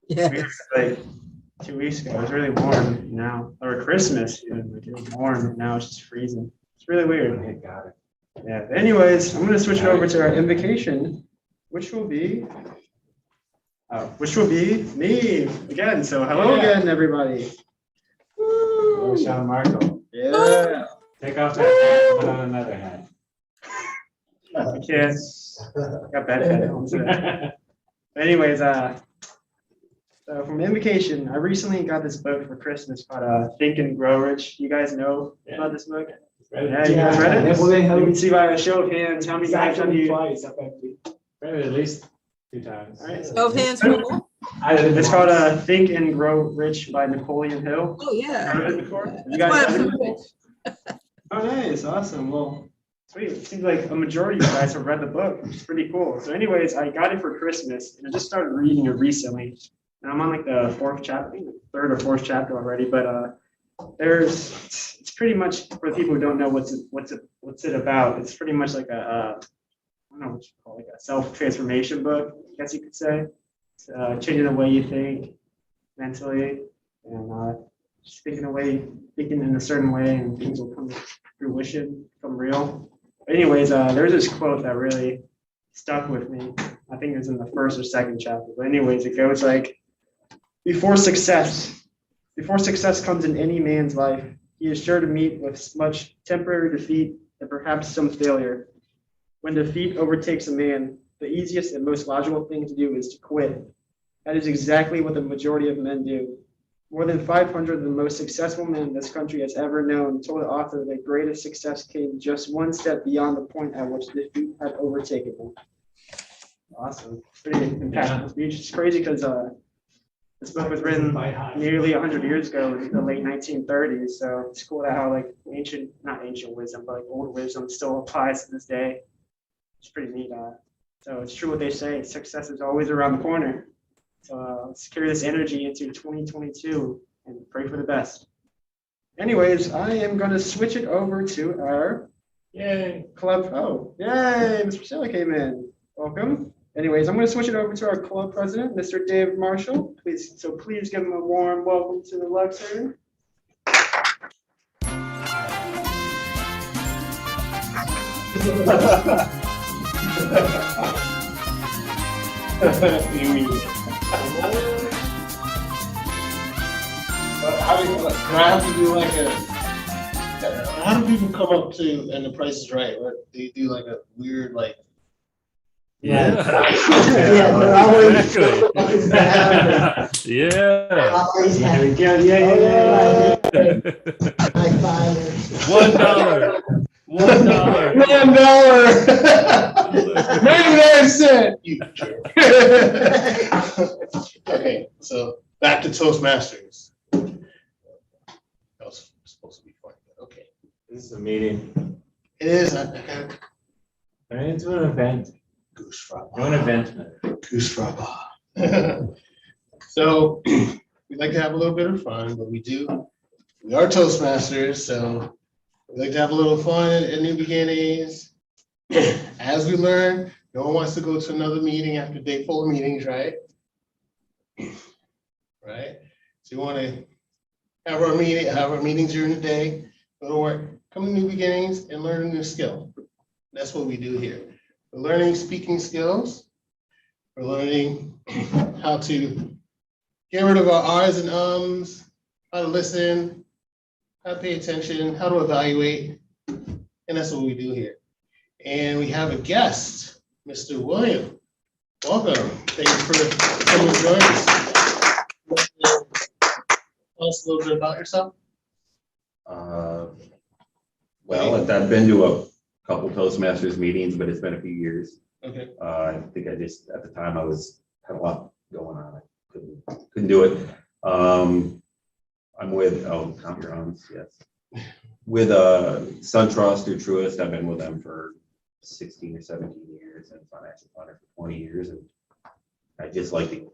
Yes. Like 2 weeks ago, it was really warm now, or Christmas even, like it was warm, and now it's just freezing. It's really weird. Okay, got it. Yeah. Anyways, I'm gonna switch it over to our invocation, which will be me again. So hello again, everybody. Hello, Sean Marco. Yeah. Take off that hat and put on another hat. I can't. I got bad headphones today. Anyways, so from invocation, I recently got this book for Christmas called Think and Grow Rich. You guys know about this book? Yeah, you guys read it? You can see by a show of hands how many times have you? Read it at least 2 times. All right. Show of hands for what? It's called Think and Grow Rich by Napoleon Hill. Oh, yeah. Heard it before? You That's guys why read I'm it? rich. Oh, nice, awesome. Well, sweet. It seems like a majority of you guys have read the book, which is pretty cool. So, anyways, I got it for Christmas, and I just started reading it recently. And I'm on like the 4th chapter, I think the 3rd or 4th chapter already. But it's pretty much for the people who don't know what's it about. It's pretty much like I don't know what you call it, like a self-transformation book, I guess you could say. It's, changing the way you think mentally, and just thinking in a certain way, and things will come to fruition, become real. But anyways, there's this quote that really stuck with me. I think it's in the 1st or 2nd chapter. But anyways, it goes like, before success comes in any man's life, he is sure to meet with much temporary defeat and perhaps some failure. When defeat overtakes a man, the easiest and most logical thing to do is to quit. That is exactly what the majority of men do. More than 500 of the most successful men this country has ever known told the author that greatest success came just one step beyond the point at which defeat had overtaken them. Awesome. Pretty impactful speech. It's crazy because this book was written nearly 100 years ago in the late 1930s. So it's cool how like not ancient wisdom, but like old wisdom still applies to this day. It's pretty neat. So it's true what they say, success is always around the corner. So let's carry this energy into 2022 and pray for the best. Anyways, I am going to switch it over to our club. Oh, yay, Mr. Priscilla came in. Welcome. Anyways, I'm going to switch it over to our club president, Mr. Dave Marshall. Please give him a warm welcome to the lectern. How do people come up to and the Price is Right? What, they do like a weird like. Yeah. Yeah, they're always. Yeah. Always There have we go. Yeah. high fivers. $1. $1. $1. 99 cents. You jerk. Okay, so back to Toastmasters. That was supposed to be funny. Okay, This is a meeting. it is. Turn it into an event. Goose Do an event. Fraba. So we like to have a little bit of fun, but we are Toastmasters, so we like to have a little fun at new beginnings. As we learn, no one wants to go to another meeting after a day full of meetings, right? Right? So you want to have our meetings during the day, go to work, come to new beginnings and learn a new skill. That's what we do here. We're learning speaking skills. We're learning how to get rid of our R's and ums, how to listen, how to pay attention, how to evaluate. And that's what we do here. And we have a guest, Mr. William. Welcome. Thank you for coming to join us. Tell us a little bit about yourself. Well, I've been to a couple Toastmasters meetings, but it's been a few years. Okay. I think at the time I had a lot going on. I couldn't do it. I'm with, count your arms, yes. With SunTrust through Truist. I've been with them for 16 or 17 years and financial planner for 20 years. And I just like to,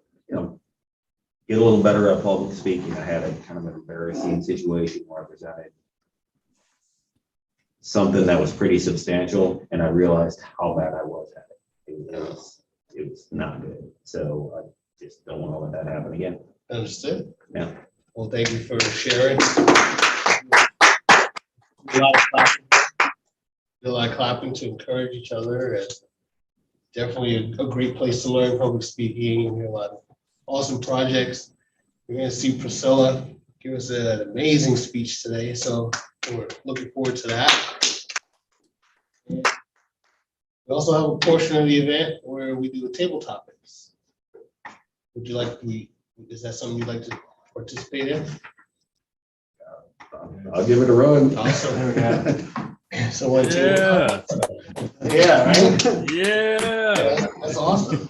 get a little better at public speaking. I had a kind of an embarrassing situation where I presented something that was pretty substantial, and I realized how bad I was at it. It was not good. So just don't want to let that happen again. Understood. Yeah. Well, thank you for sharing. A lot of clapping to encourage each other, and definitely a great place to learn public speaking. And a lot of awesome projects. We're going to see Priscilla give us an amazing speech today, so we're looking forward to that. We also have a portion of the event where we do a table topics. Would you like, is that something you'd like to participate in? I'll give it a run. Awesome. So one table Yeah, topics. Yeah, right? yeah. That's awesome.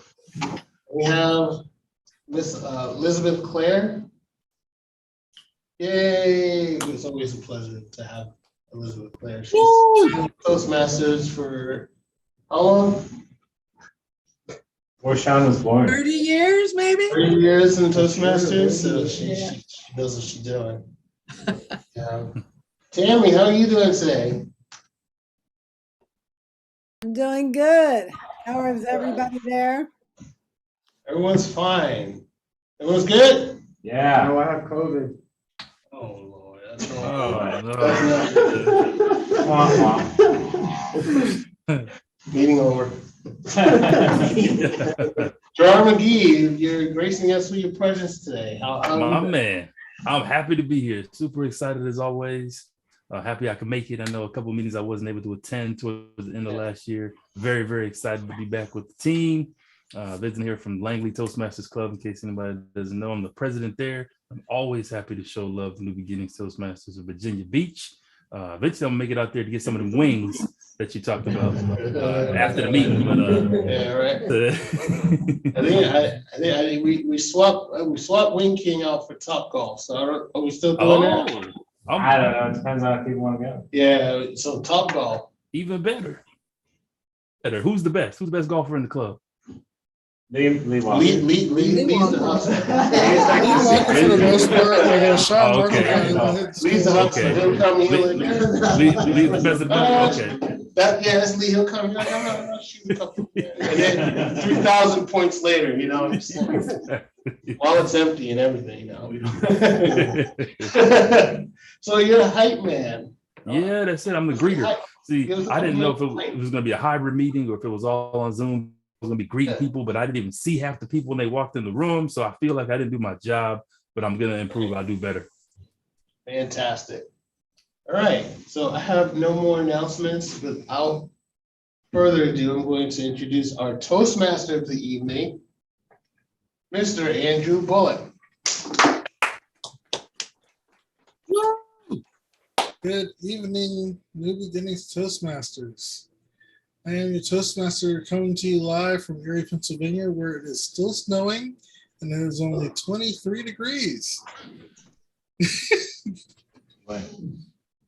We have Miss Elizabeth Clare. Yay! It's always a pleasure to have Elizabeth Clare. She's Toastmasters for how long? Before Sean was born. 30 years, maybe? 30 years in Toastmasters, so she knows what she's doing. Tammy, how are you doing today? I'm doing good. How is everybody there? Everyone's fine. Everyone's good? Yeah. No, I have COVID. Oh, Lord, that's Oh, wrong. no. Meeting over. Jar McGee, you're gracing us with your presence today. How My man, I'm happy to be here. Super excited as always. Happy I could make it. I know a couple of meetings I wasn't able to attend towards the end of last year. Very, very excited to be back with the team. Visiting here from Langley Toastmasters Club. In case anybody doesn't know, I'm the president there. I'm always happy to show love to New Beginnings Toastmasters of Virginia Beach. Eventually, I'm gonna make it out there to get some of the wings that you talked about after the meeting. But, Yeah, right. I think we swapped Wing King out for Top Golf. So are we still doing that? I don't know. It depends on if people want to go. Yeah. So Top Golf. Even better. Who's the best? Who's the best golfer in the club? Lead the house. For the most part, I got Sean Oh, okay. Leads the house. Okay. He'll come here. Lead the best of the best. Okay. That's Lee. He'll come. No, shoot a couple. And then 3,000 points later, you know, just like, while it's empty and everything, you know. So you're a hype man. Yeah, that's it. I'm the greeter. See, I didn't know if it was going to be a hybrid meeting or if it was all on Zoom. I was going to be greeting people, but I didn't even see half the people when they walked in the room. So I feel like I didn't do my job, but I'm going to improve. I'll do better. Fantastic. All right. So I have no more announcements. Without further ado, I'm going to introduce our Toastmaster of the evening, Mr. Andrew Bullock. Good evening, New Beginnings Toastmasters. I am your Toastmaster coming to you live from Erie, Pennsylvania, where it is still snowing and it is only 23 degrees.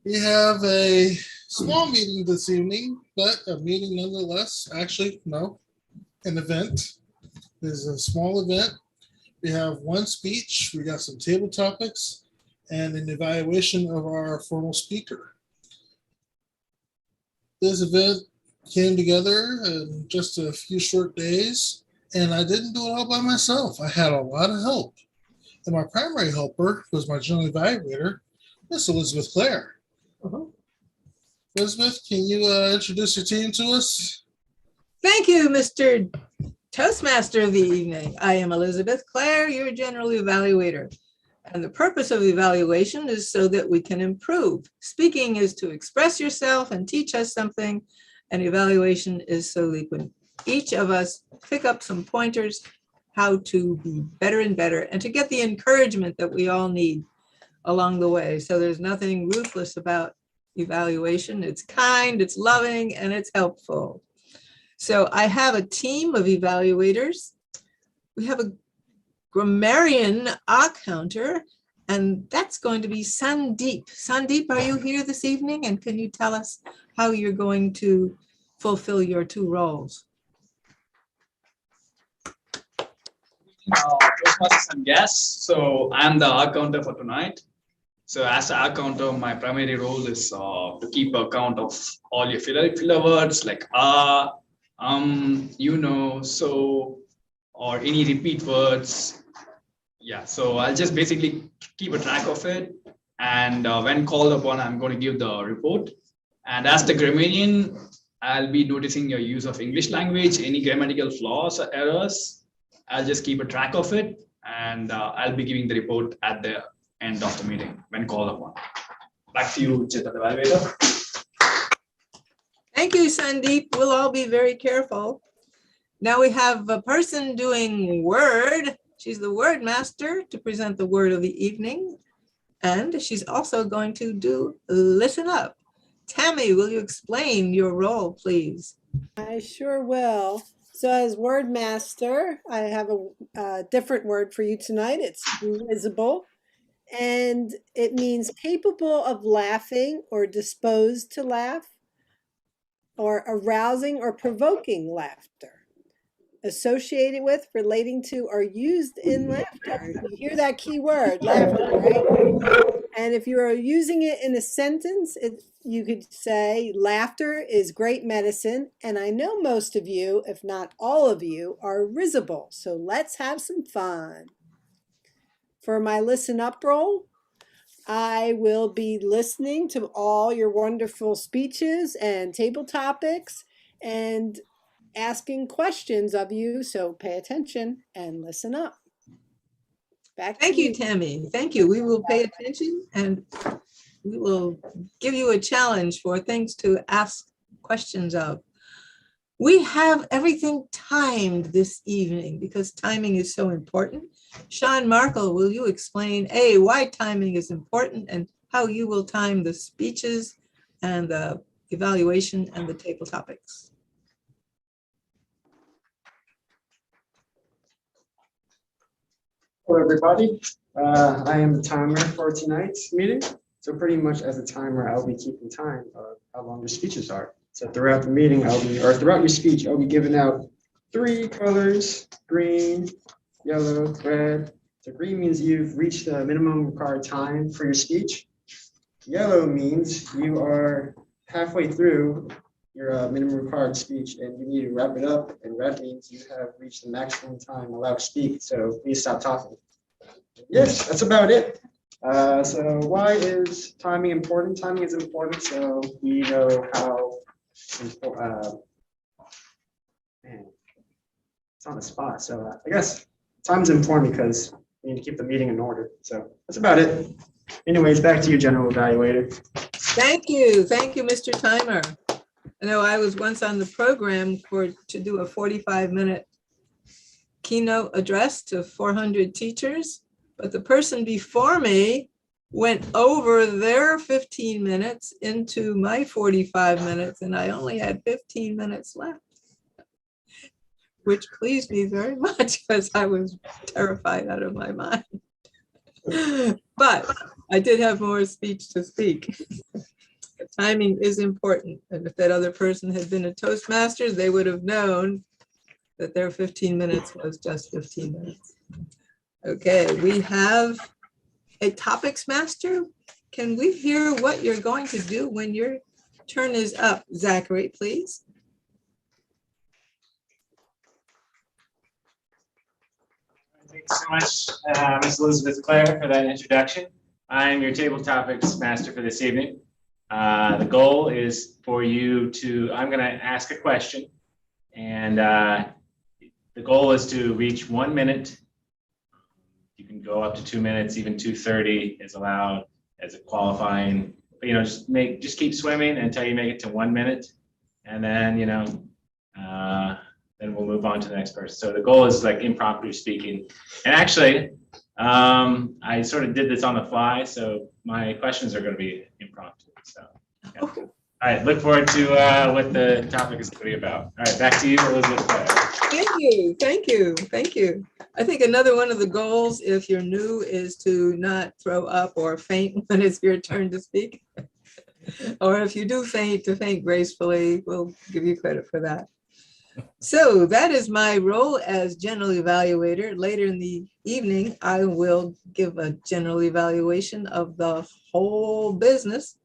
We have a small meeting this evening, but a meeting nonetheless. Actually, no, an event. It is a small event. We have one speech, we got some table topics, and an evaluation of our formal speaker. This event came together in just a few short days, and I didn't do it all by myself. I had a lot of help. And my primary helper was my general evaluator, Miss Elizabeth Clare. Elizabeth, can you introduce your team to us? Thank you, Mr. Toastmaster of the evening. I am Elizabeth Clare, your general evaluator. And the purpose of evaluation is so that we can improve. Speaking is to express yourself and teach us something, and evaluation is so we can each of us pick up some pointers how to be better and better and to get the encouragement that we all need along the way. So there's nothing ruthless about evaluation. It's kind, it's loving, and it's helpful. So I have a team of evaluators. We have a grammarian counter, and that's going to be Sandeep. Sandeep, are you here this evening? And can you tell us how you're going to fulfill your two roles? Toastmasters and guests. So I'm the counter for tonight. So as an counter, my primary role is to keep account of all your filler words like you know, so or any repeat words. Yeah, so I'll just basically keep a track of it. And when called upon, I'm going to give the report. And as the grammarian, I'll be noticing your use of English language, any grammatical flaws or errors. I'll just keep a track of it, and I'll be giving the report at the end of the meeting when called upon. Back to you, Chitta, the evaluator. Thank you, Sandeep. We'll all be very careful. Now we have a person doing word. She's the word master to present the word of the evening. And she's also going to do listen up. Tammy, will you explain your role, please? I sure will. So as word master, I have a different word for you tonight. It's risible, and it means capable of laughing or disposed to laugh, or arousing or provoking laughter, associated with, relating to, or used in laughter. You hear that key word, laughter, right? And if you are using it in a sentence, you could say, laughter is great medicine. And I know most of you, if not all of you, are risible. So let's have some fun. For my listen up role, I will be listening to all your wonderful speeches and table topics and asking questions of you. So pay attention and listen up. Back Thank to you, Tammy. Thank you. We will pay attention and we will give you a challenge for things to ask questions of. We have everything timed this evening because timing is so important. Sean Markle, will you explain why timing is important and how you will time the speeches and the evaluation and the table topics? Hello, everybody. I am the timer for tonight's meeting. So pretty much as a timer, I'll be keeping time of how long your speeches are. So throughout the meeting, throughout your speech, I'll be giving out 3 colors: green, yellow, red. So green means you've reached the minimum required time for your speech. Yellow means you are halfway through your minimum required speech and you need to wrap it up. And red means you have reached the maximum time allowed to speak. So please stop talking. Yes, that's about it. So why is timing important? Timing is important so we know how man, it's on the spot. So I guess time is important because we need to keep the meeting in order. So that's about it. Anyways, back to you, General Evaluator. Thank you, Mr. Timer. I know I was once on the program to do a 45-minute keynote address to 400 teachers, but the person before me went over their 15 minutes into my 45 minutes, and I only had 15 minutes left, which pleased me very much because I was terrified out of my mind. But I did have more speech to speak. Timing is important. And if that other person had been a Toastmaster, they would have known that their 15 minutes was just 15 minutes. Okay, we have a topics master. Can we hear what you're going to do when your turn is up? Zachary, please. Thanks so much, Ms. Elizabeth Clare, for that introduction. I'm your table topics master for this evening. The goal is for you to, I'm going to ask a question, and the goal is to reach 1 minute. You can go up to 2 minutes, even 2:30 is allowed as a qualifying. But, just keep swimming until you make it to 1 minute, and then then we'll move on to the next person. So the goal is like impromptu speaking. And actually, I sort of did this on the fly, so my questions are going to be impromptu. So, yeah. All right, look forward to what the topic is going to be about. All right, back to you, Elizabeth Clare. Thank you. I think another one of the goals, if you're new, is to not throw up or faint when it's your turn to speak. Or if you do faint, to faint gracefully. We'll give you credit for that. So that is my role as general evaluator. Later in the evening, I will give a general evaluation of the whole business.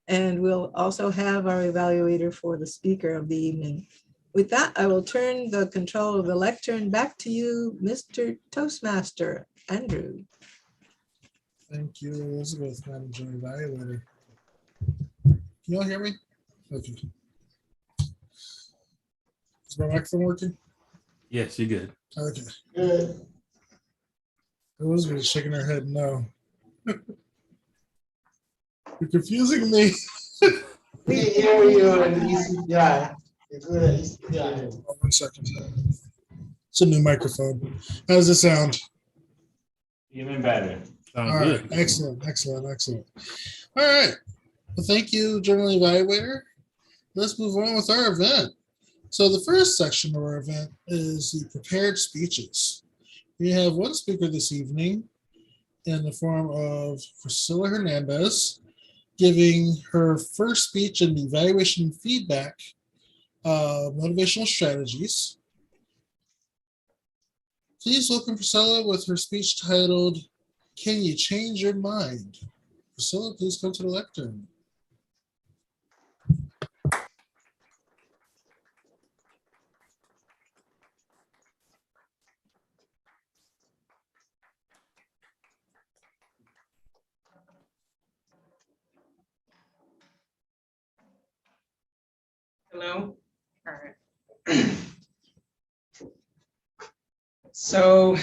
And we'll also have our evaluator for the speaker of the evening. With that, I will turn the control of the lectern back to you, Mr. Toastmaster, Andrew. Thank you, Elizabeth, Manager Evaluator. Can you all hear me? Okay. Is my microphone working? Yes, you're good. Okay. Good. Elizabeth is shaking her head no. You're confusing me. We can hear you in the ECPI. You're good at ECPI. Oh, 1 second. It's a new microphone. How does it sound? Even better. Sounds All right. good. Excellent. All right. Well, thank you, General Evaluator. Let's move on with our event. So the first section of our event is the prepared speeches. We have one speaker this evening in the form of Priscilla Hernandez, giving her first speech in the evaluation feedback, motivational strategies. Please welcome Priscilla with her speech titled, "Can You Change Your Mind?" Priscilla, please come to the lectern. Hello. All right. So,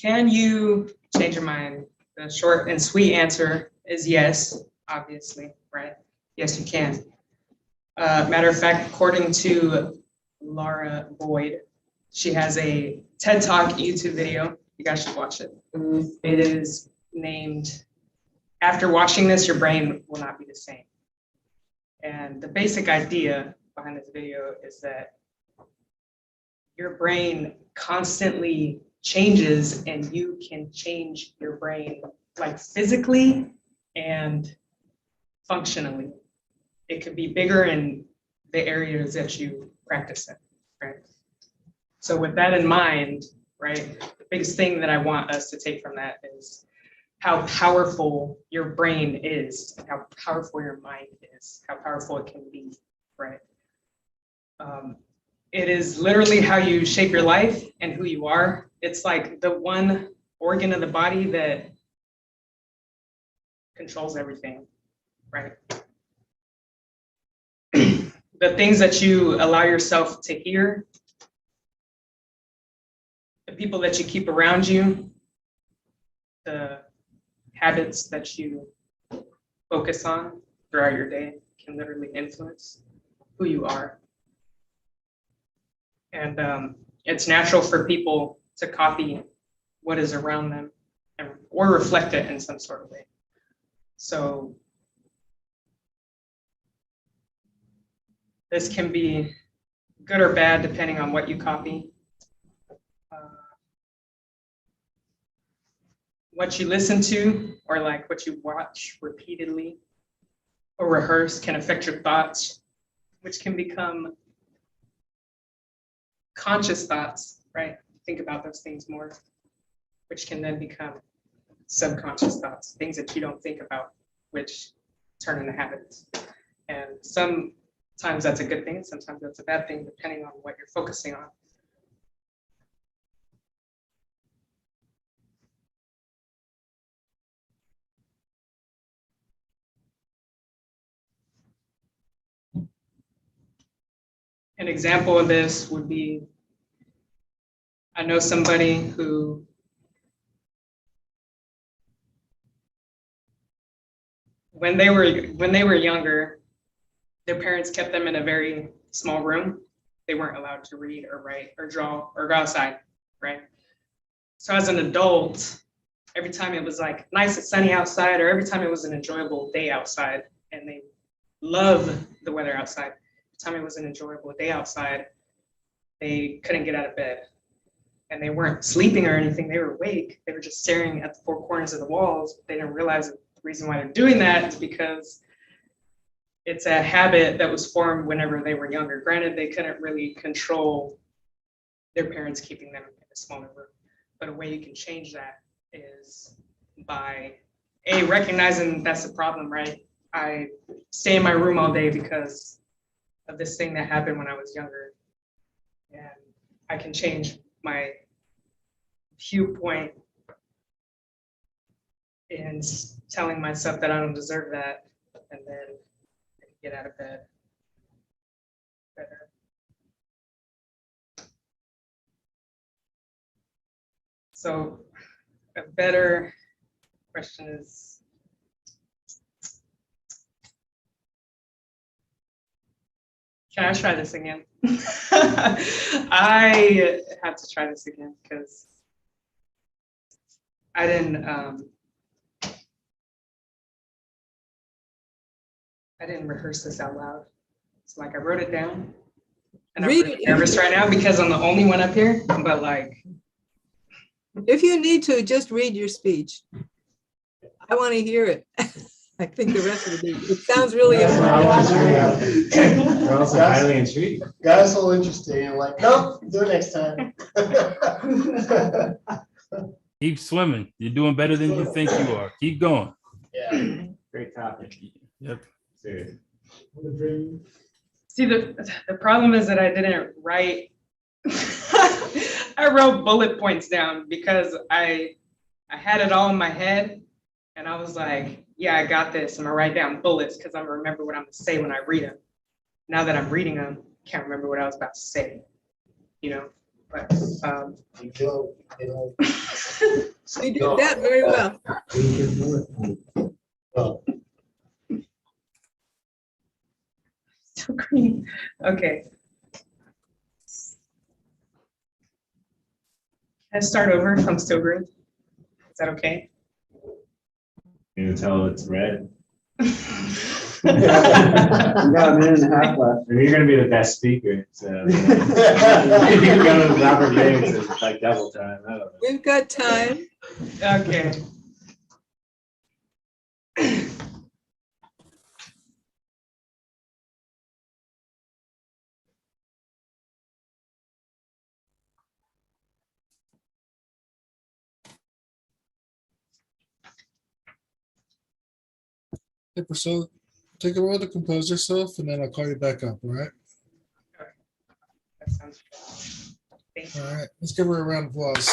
can you change your mind? The short and sweet answer is yes, obviously, right? Yes, you can. Matter of fact, according to Laura Boyd, she has a TED Talk YouTube video. You guys should watch it. It is named, "After watching this, your brain will not be the same." And the basic idea behind this video is that your brain constantly changes and you can change your brain like physically and functionally. It could be bigger in the areas that you practice in, right? So with that in mind, right, the biggest thing that I want us to take from that is how powerful your brain is, and how powerful your mind is, how powerful it can be, right? It is literally how you shape your life and who you are. It's like the one organ of the body that controls everything, right? The things that you allow yourself to hear, the people that you keep around you, the habits that you focus on throughout your day can literally influence who you are. And it's natural for people to copy what is around them or reflect it in some sort of way. So this can be good or bad depending on what you copy. What you listen to, or like what you watch repeatedly or rehearse, can affect your thoughts, which can become conscious thoughts, right? Think about those things more, which can then become subconscious thoughts, things that you don't think about, which turn into habits. And sometimes that's a good thing, sometimes that's a bad thing, depending on what you're focusing on. An example of this would be, I know somebody who when they were younger, their parents kept them in a very small room. They weren't allowed to read or write or draw or go outside, right? So as an adult, every time it was like nice and sunny outside, or every time it was an enjoyable day outside, and they love the weather outside, time it was an enjoyable day outside, they couldn't get out of bed. And they weren't sleeping or anything, they were awake. They were just staring at the four corners of the walls. They didn't realize that the reason why they're doing that is because it's a habit that was formed whenever they were younger. Granted, they couldn't really control their parents keeping them in a smaller room. But a way you can change that is by recognizing that's the problem, right? I stay in my room all day because of this thing that happened when I was younger. and I can change my viewpoint in telling myself that I don't deserve that, and then I can get out of bed better. So a better question is, can I try this again? I have to try this again because I didn't rehearse this out loud. So like I wrote it down, and I'm Read really it. nervous right now because I'm the only one up here, but like, If you need to, just read your speech. I want to hear it. I think the rest of it sounds really important. We're also highly intrigued. Guys so interesting, like, nope, do it next time. Keep swimming. You're doing better than you think you are. Keep going. Yeah. Great topic. Yep. Serious. see the problem is that I didn't write. I wrote bullet points down because I had it all in my head, and I was like, yeah, I got this. I'm gonna write down bullets because I'm gonna remember what I'm gonna say when I read them. Now that I'm reading them, I can't remember what I was about to say, you know. But You go, you know. You did that very well. Oh, still green. Okay. Can I start over if I'm still green? Is that okay? You can tell it's red. You got a minute and a half left. You're gonna be the best speaker, so. You can go to Robert James, it's like double time, I don't know. We've got time. Okay. Hey, Priscilla, take a while to compose yourself, and then I'll call you back up, all right? That sounds good. Thank you. All right, let's give her a round of applause.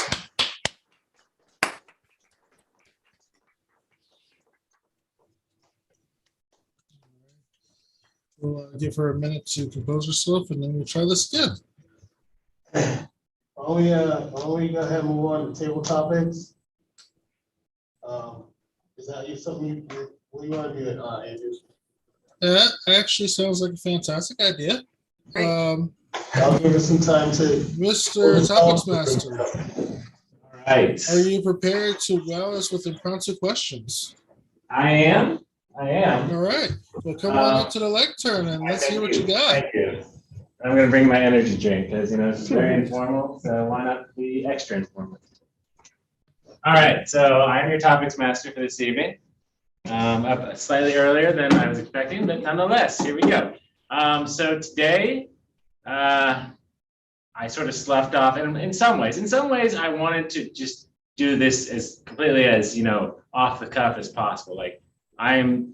We'll give her a minute to compose herself, and then we'll try this again. why don't we go ahead and move on to table topics? Is that something what do you want to do, Andrew? That actually sounds like a fantastic idea. I'll give us some time to. Mr. Topics Master, All right. are you prepared to wow us with impromptu questions? I am. All right, well, come on up to the lectern and let's hear what you got. Thank you. I'm gonna bring my energy drink because, you know, it's very informal, so why not be extra informal? All right, so I'm your topics master for this evening. Up slightly earlier than I was expecting, but nonetheless, here we go. So today, I sort of sloughed off, and in some ways, I wanted to just do this as completely as, you know, off the cuff as possible. Like when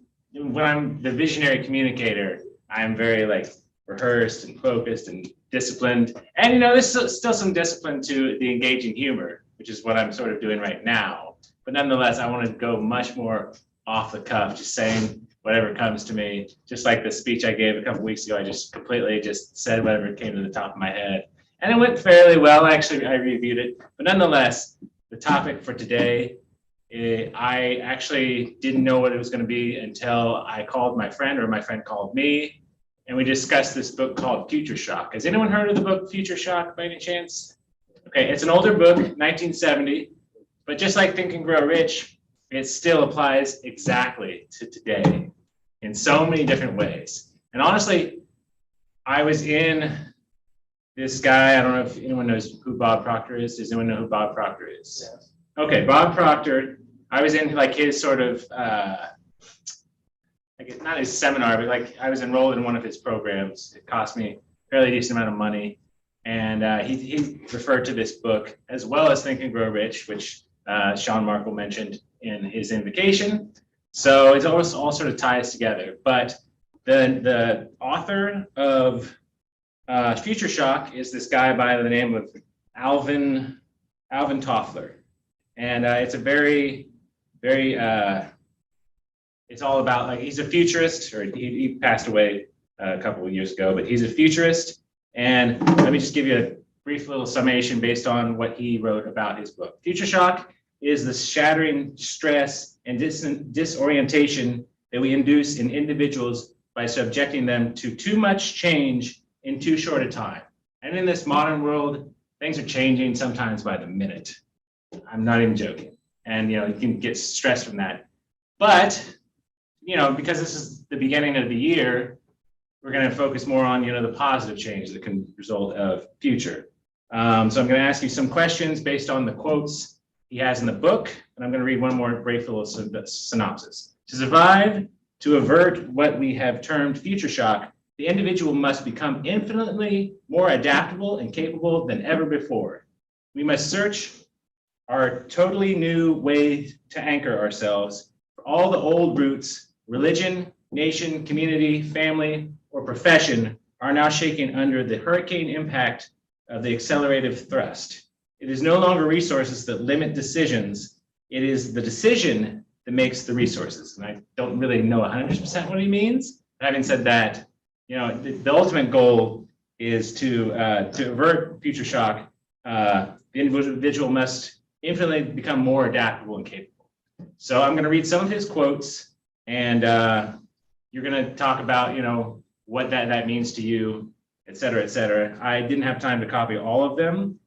I'm the visionary communicator, I'm very like rehearsed and focused and disciplined. And, you know, there's still some discipline to the engaging humor, which is what I'm sort of doing right now. But nonetheless, I want to go much more off the cuff, just saying whatever comes to me. Just like the speech I gave a couple weeks ago, I just completely just said whatever came to the top of my head. And it went fairly well. Actually, I reviewed it. But nonetheless, the topic for today, I actually didn't know what it was going to be until I called my friend, or my friend called me, and we discussed this book called Future Shock. Has anyone heard of the book Future Shock by any chance? Okay, it's an older book, 1970, but just like Think and Grow Rich, it still applies exactly to today in so many different ways. And honestly, I was in this guy, I don't know if anyone knows who Bob Proctor is. Does anyone know who Bob Proctor is? Yes. Okay, Bob Proctor, I was in like his sort of, like not his seminar, but like I was enrolled in one of his programs. It cost me a fairly decent amount of money. And he referred to this book as well as Think and Grow Rich, which Sean Markle mentioned in his invocation. So it's all sort of ties together. But the author of Future shock is this guy by the name of Alvin Toffler. And it's a very, it's all about, like, he's a futurist, or he passed away a couple of years ago, but he's a futurist. And let me just give you a brief little summation based on what he wrote about his book. Future shock is the shattering stress and disorientation that we induce in individuals by subjecting them to too much change in too short a time. And in this modern world, things are changing sometimes by the minute. I'm not even joking. And, you can get stressed from that. But, because this is the beginning of the year, we're going to focus more on, the positive change that can result of future. So I'm going to ask you some questions based on the quotes he has in the book. And I'm going to read one more brief little synopsis. To survive, to avert what we have termed future shock, the individual must become infinitely more adaptable and capable than ever before. We must search our totally new way to anchor ourselves for all the old roots, religion, nation, community, family, or profession are now shaken under the hurricane impact of the accelerative thrust. It is no longer resources that limit decisions. It is the decision that makes the resources. And I don't really know 100% what he means. Having said that, the ultimate goal is to avert future shock. The individual must infinitely become more adaptable and capable. So I'm going to read some of his quotes, and you're going to talk about, what that means to you, et cetera, et cetera. I didn't have time to copy all of them,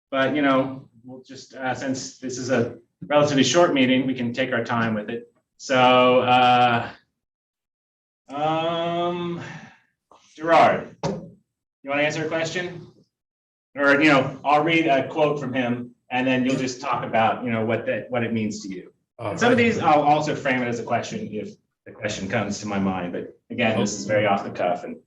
but, we'll just, since this is a relatively short meeting, we can take our time with it. So, Gerard, you want to answer a question? Or, I'll read a quote from him, and then you'll just talk about, what it means to you. And some of these, I'll also frame it as a question if the question comes to my mind. But again, this is very off the cuff and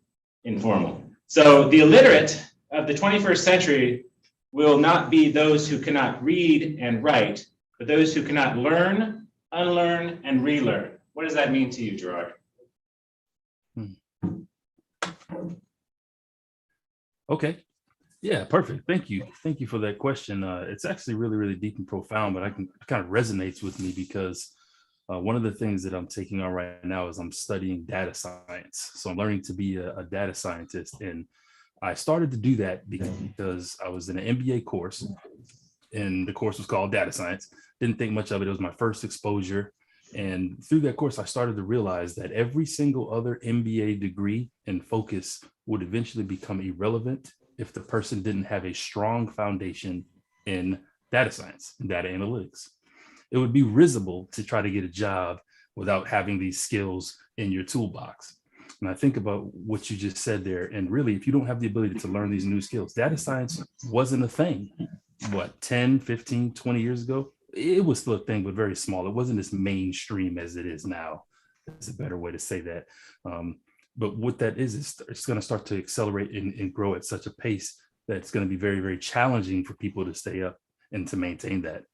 informal. So the illiterate of the 21st century will not be those who cannot read and write, but those who cannot learn, unlearn, and relearn. What does that mean to you, Gerard? Okay. Yeah, perfect. Thank you. Thank you for that question. It's actually really, really deep and profound, but it kind of resonates with me because one of the things that I'm taking on right now is I'm studying data science. So I'm learning to be a data scientist. And I started to do that because I was in an MBA course, and the course was called data science. Didn't think much of it. It was my first exposure. And through that course, I started to realize that every single other MBA degree and focus would eventually become irrelevant if the person didn't have a strong foundation in data science and data analytics. It would be risible to try to get a job without having these skills in your toolbox. And I think about what you just said there. And really, if you don't have the ability to learn these new skills, data science wasn't a thing, 10, 15, 20 years ago? It was still a thing, but very small. It wasn't as mainstream as it is now. That's a better way to say that. But what that is it's going to start to accelerate and grow at such a pace that it's going to be very, very challenging for people to stay up and to maintain that.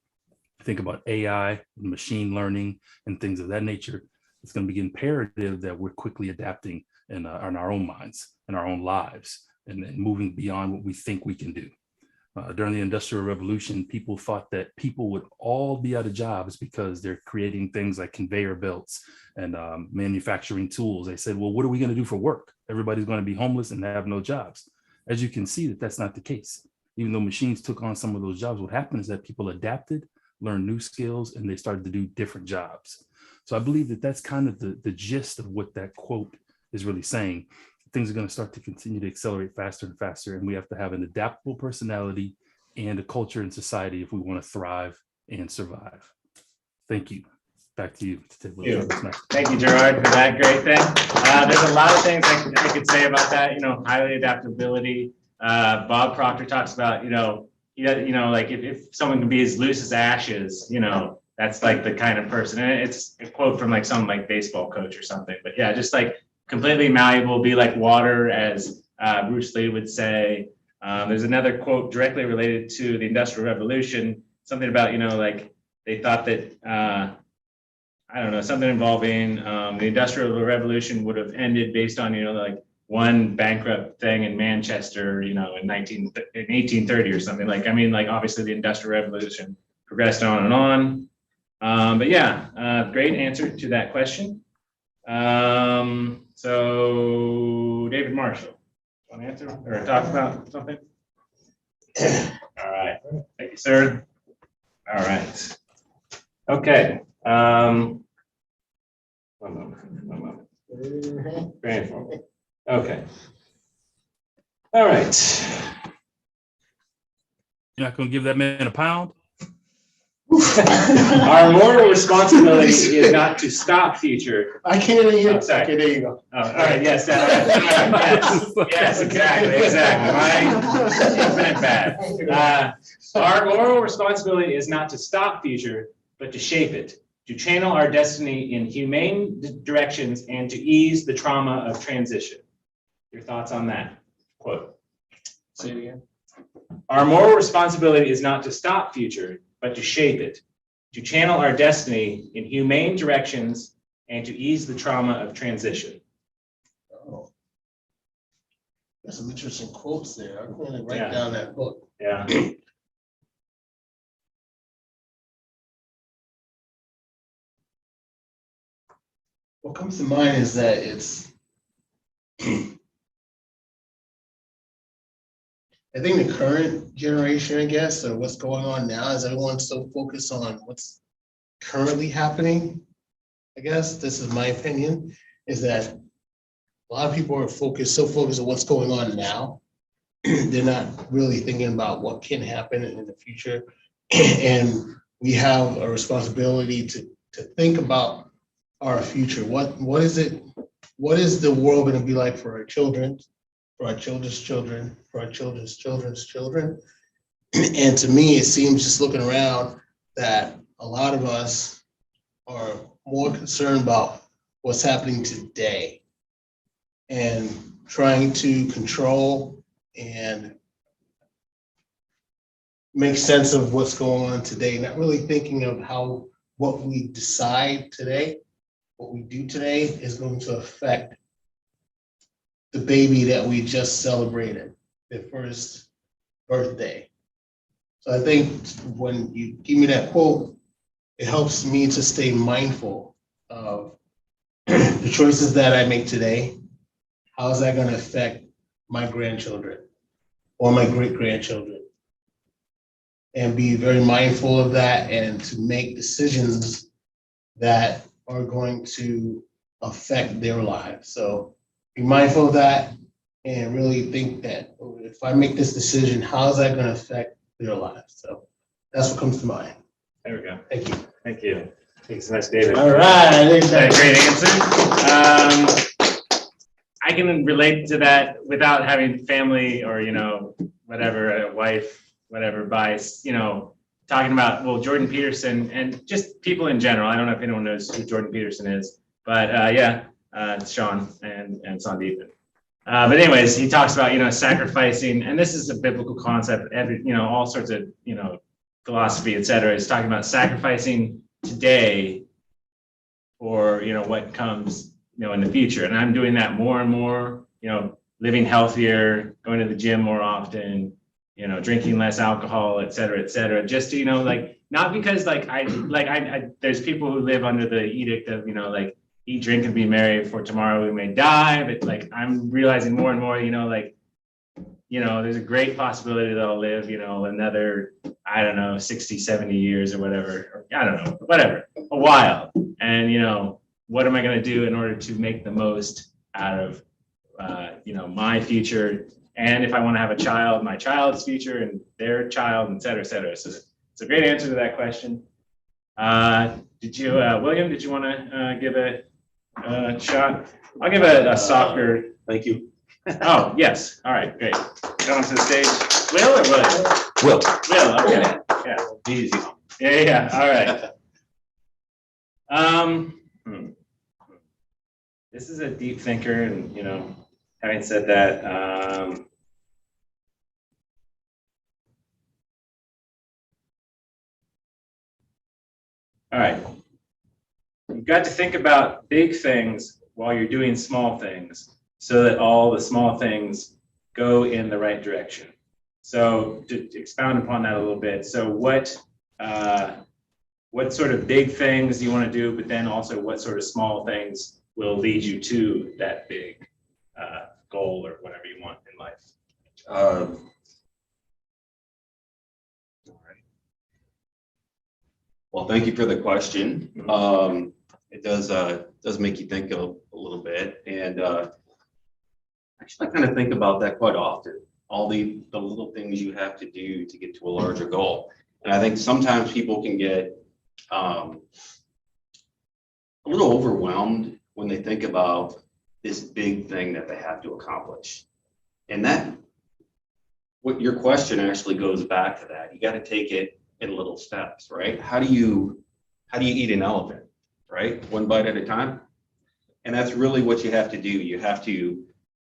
Think about AI, machine learning, and things of that nature. It's going to be imperative that we're quickly adapting in our own minds, in our own lives, and moving beyond what we think we can do. During the Industrial Revolution, people thought that people would all be out of jobs because they're creating things like conveyor belts and manufacturing tools. They said, well, what are we going to do for work? Everybody's going to be homeless and have no jobs. As you can see, that's not the case. Even though machines took on some of those jobs, what happened is that people adapted, learned new skills, and they started to do different jobs. So I believe that that's kind of the gist of what that quote is really saying. Things are going to start to continue to accelerate faster and faster, and we have to have an adaptable personality and a culture in society if we want to thrive and survive. Thank you. Back to you. Thank you, Gerard, for that great thing. There's a lot of things I could say about that. Highly adaptability. Bob Proctor talks about, like if someone can be as loose as ashes, that's like the kind of person. And it's a quote from like some like baseball coach or something. But yeah, just like completely malleable, be like water, as Bruce Lee would say. There's another quote directly related to the Industrial Revolution, something about, like they thought that, something involving the Industrial Revolution would have ended based on, like one bankrupt thing in Manchester, in 1830 or something. Like, I mean, like obviously the Industrial Revolution progressed on and on. But yeah, great answer to that question. So David Marshall, want to answer or talk about something? All right, thank you, sir. All right. Okay. One moment. Very informal. Okay. All right. You're not gonna give that man a pound? Our moral responsibility is not to stop future. I can't even hear. Oh, sorry. Okay, there you go. Oh, all right, yes, yes, exactly. My infinite bad. Our moral responsibility is not to stop future, but to shape it, to channel our destiny in humane directions and to ease the trauma of transition. Your thoughts on that quote? Say it again. Our moral responsibility is not to stop future, but to shape it, to channel our destiny in humane directions and to ease the trauma of transition. Oh. There's some interesting quotes there. I'm going to write Yeah. down that book. Yeah. What comes to mind is that it's, I think the current generation, I guess, or what's going on now is everyone's so focused on what's currently happening. I guess this is my opinion, is that a lot of people are so focused on what's going on now. They're not really thinking about what can happen in the future. And we have a responsibility to think about our future. What is it? What is the world going to be like for our children, for our children's children, for our children's children's children? And to me, it seems just looking around that a lot of us are more concerned about what's happening today and trying to control and make sense of what's going on today, not really thinking of how what we decide today, what we do today is going to affect the baby that we just celebrated, their first birthday. So I think when you give me that quote, it helps me to stay mindful of the choices that I make today. How is that going to affect my grandchildren or my great-grandchildren? And be very mindful of that and to make decisions that are going to affect their lives. So be mindful of that and really think that if I make this decision, how is that going to affect their lives? So that's what comes to mind. There we go. Thank you. Thank you. Thanks so much, David. All right. Great answer. I can relate to that without having family or, whatever, a wife, whatever, bias, talking about, well, Jordan Peterson and just people in general. I don't know if anyone knows who Jordan Peterson is, but yeah, it's Sean and Sandeep. But anyways, he talks about, sacrificing, and this is a biblical concept, all sorts of, philosophy, et cetera. He's talking about sacrificing today for, what comes, in the future. And I'm doing that more and more, living healthier, going to the gym more often, drinking less alcohol, et cetera, just to, not because there's people who live under the edict of, eat, drink, and be merry, for tomorrow we may die. But I'm realizing more and more, there's a great possibility that I'll live, another, 60, 70 years or whatever, or whatever, a while. And, what am I going to do in order to make the most out of, my future? And if I want to have a child, my child's future and their child, et cetera, et cetera. So it's a great answer to that question. Did you, William, did you want to give a shot? I'll give a softer. Thank you. Oh, yes. All right, great. Come on to the stage. Will or Will? Will. Will, okay. Yeah. Easy. Yeah, all right. This is a deep thinker, and having said that, all right. You've got to think about big things while you're doing small things so that all the small things go in the right direction. So to expound upon that a little bit, so what sort of big things do you want to do, but then also what sort of small things will lead you to that big goal or whatever you want in life? Well, thank you for the question. It does make you think a little bit, and actually, I kind of think about that quite often. All the little things you have to do to get to a larger goal, and I think sometimes people can get a little overwhelmed when they think about this big thing that they have to accomplish, and that what your question actually goes back to that. You got to take it in little steps, right? How do you eat an elephant, right? One bite at a time. And that's really what you have to do. You have to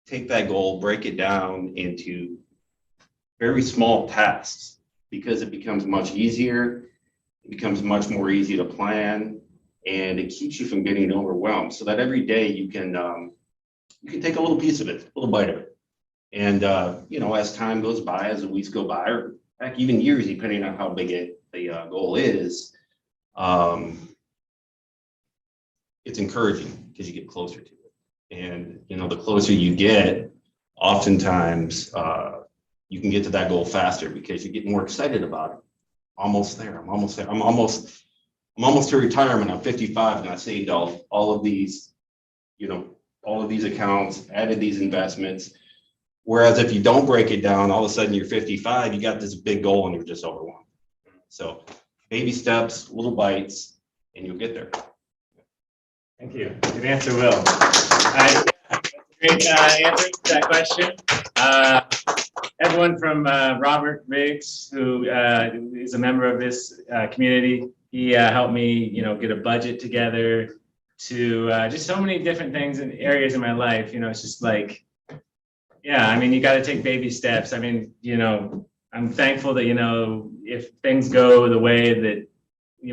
take that goal, break it down into very small tasks, because it becomes much easier. It becomes much more easy to plan, and it keeps you from getting overwhelmed, so that every day you can take a little piece of it, a little bite of it. And as time goes by, as the weeks go by, or heck, even years, depending on how big the goal is, it's encouraging because you get closer to it. And the closer you get, oftentimes you can get to that goal faster because you get more excited about it. Almost there. I'm almost there. I'm almost to retirement. I'm 55, and I saved all of these, all of these accounts, added these investments. Whereas if you don't break it down, all of a sudden you're 55, you got this big goal and you're just overwhelmed. So baby steps, little bites, and you'll get there. Thank you. Good answer, Will. Great answer to that question. Everyone from Robert Riggs, who is a member of this community, he helped me, get a budget together to just so many different things and areas in my life. It's just like, yeah, you got to take baby steps. I'm thankful that, if things go the way that,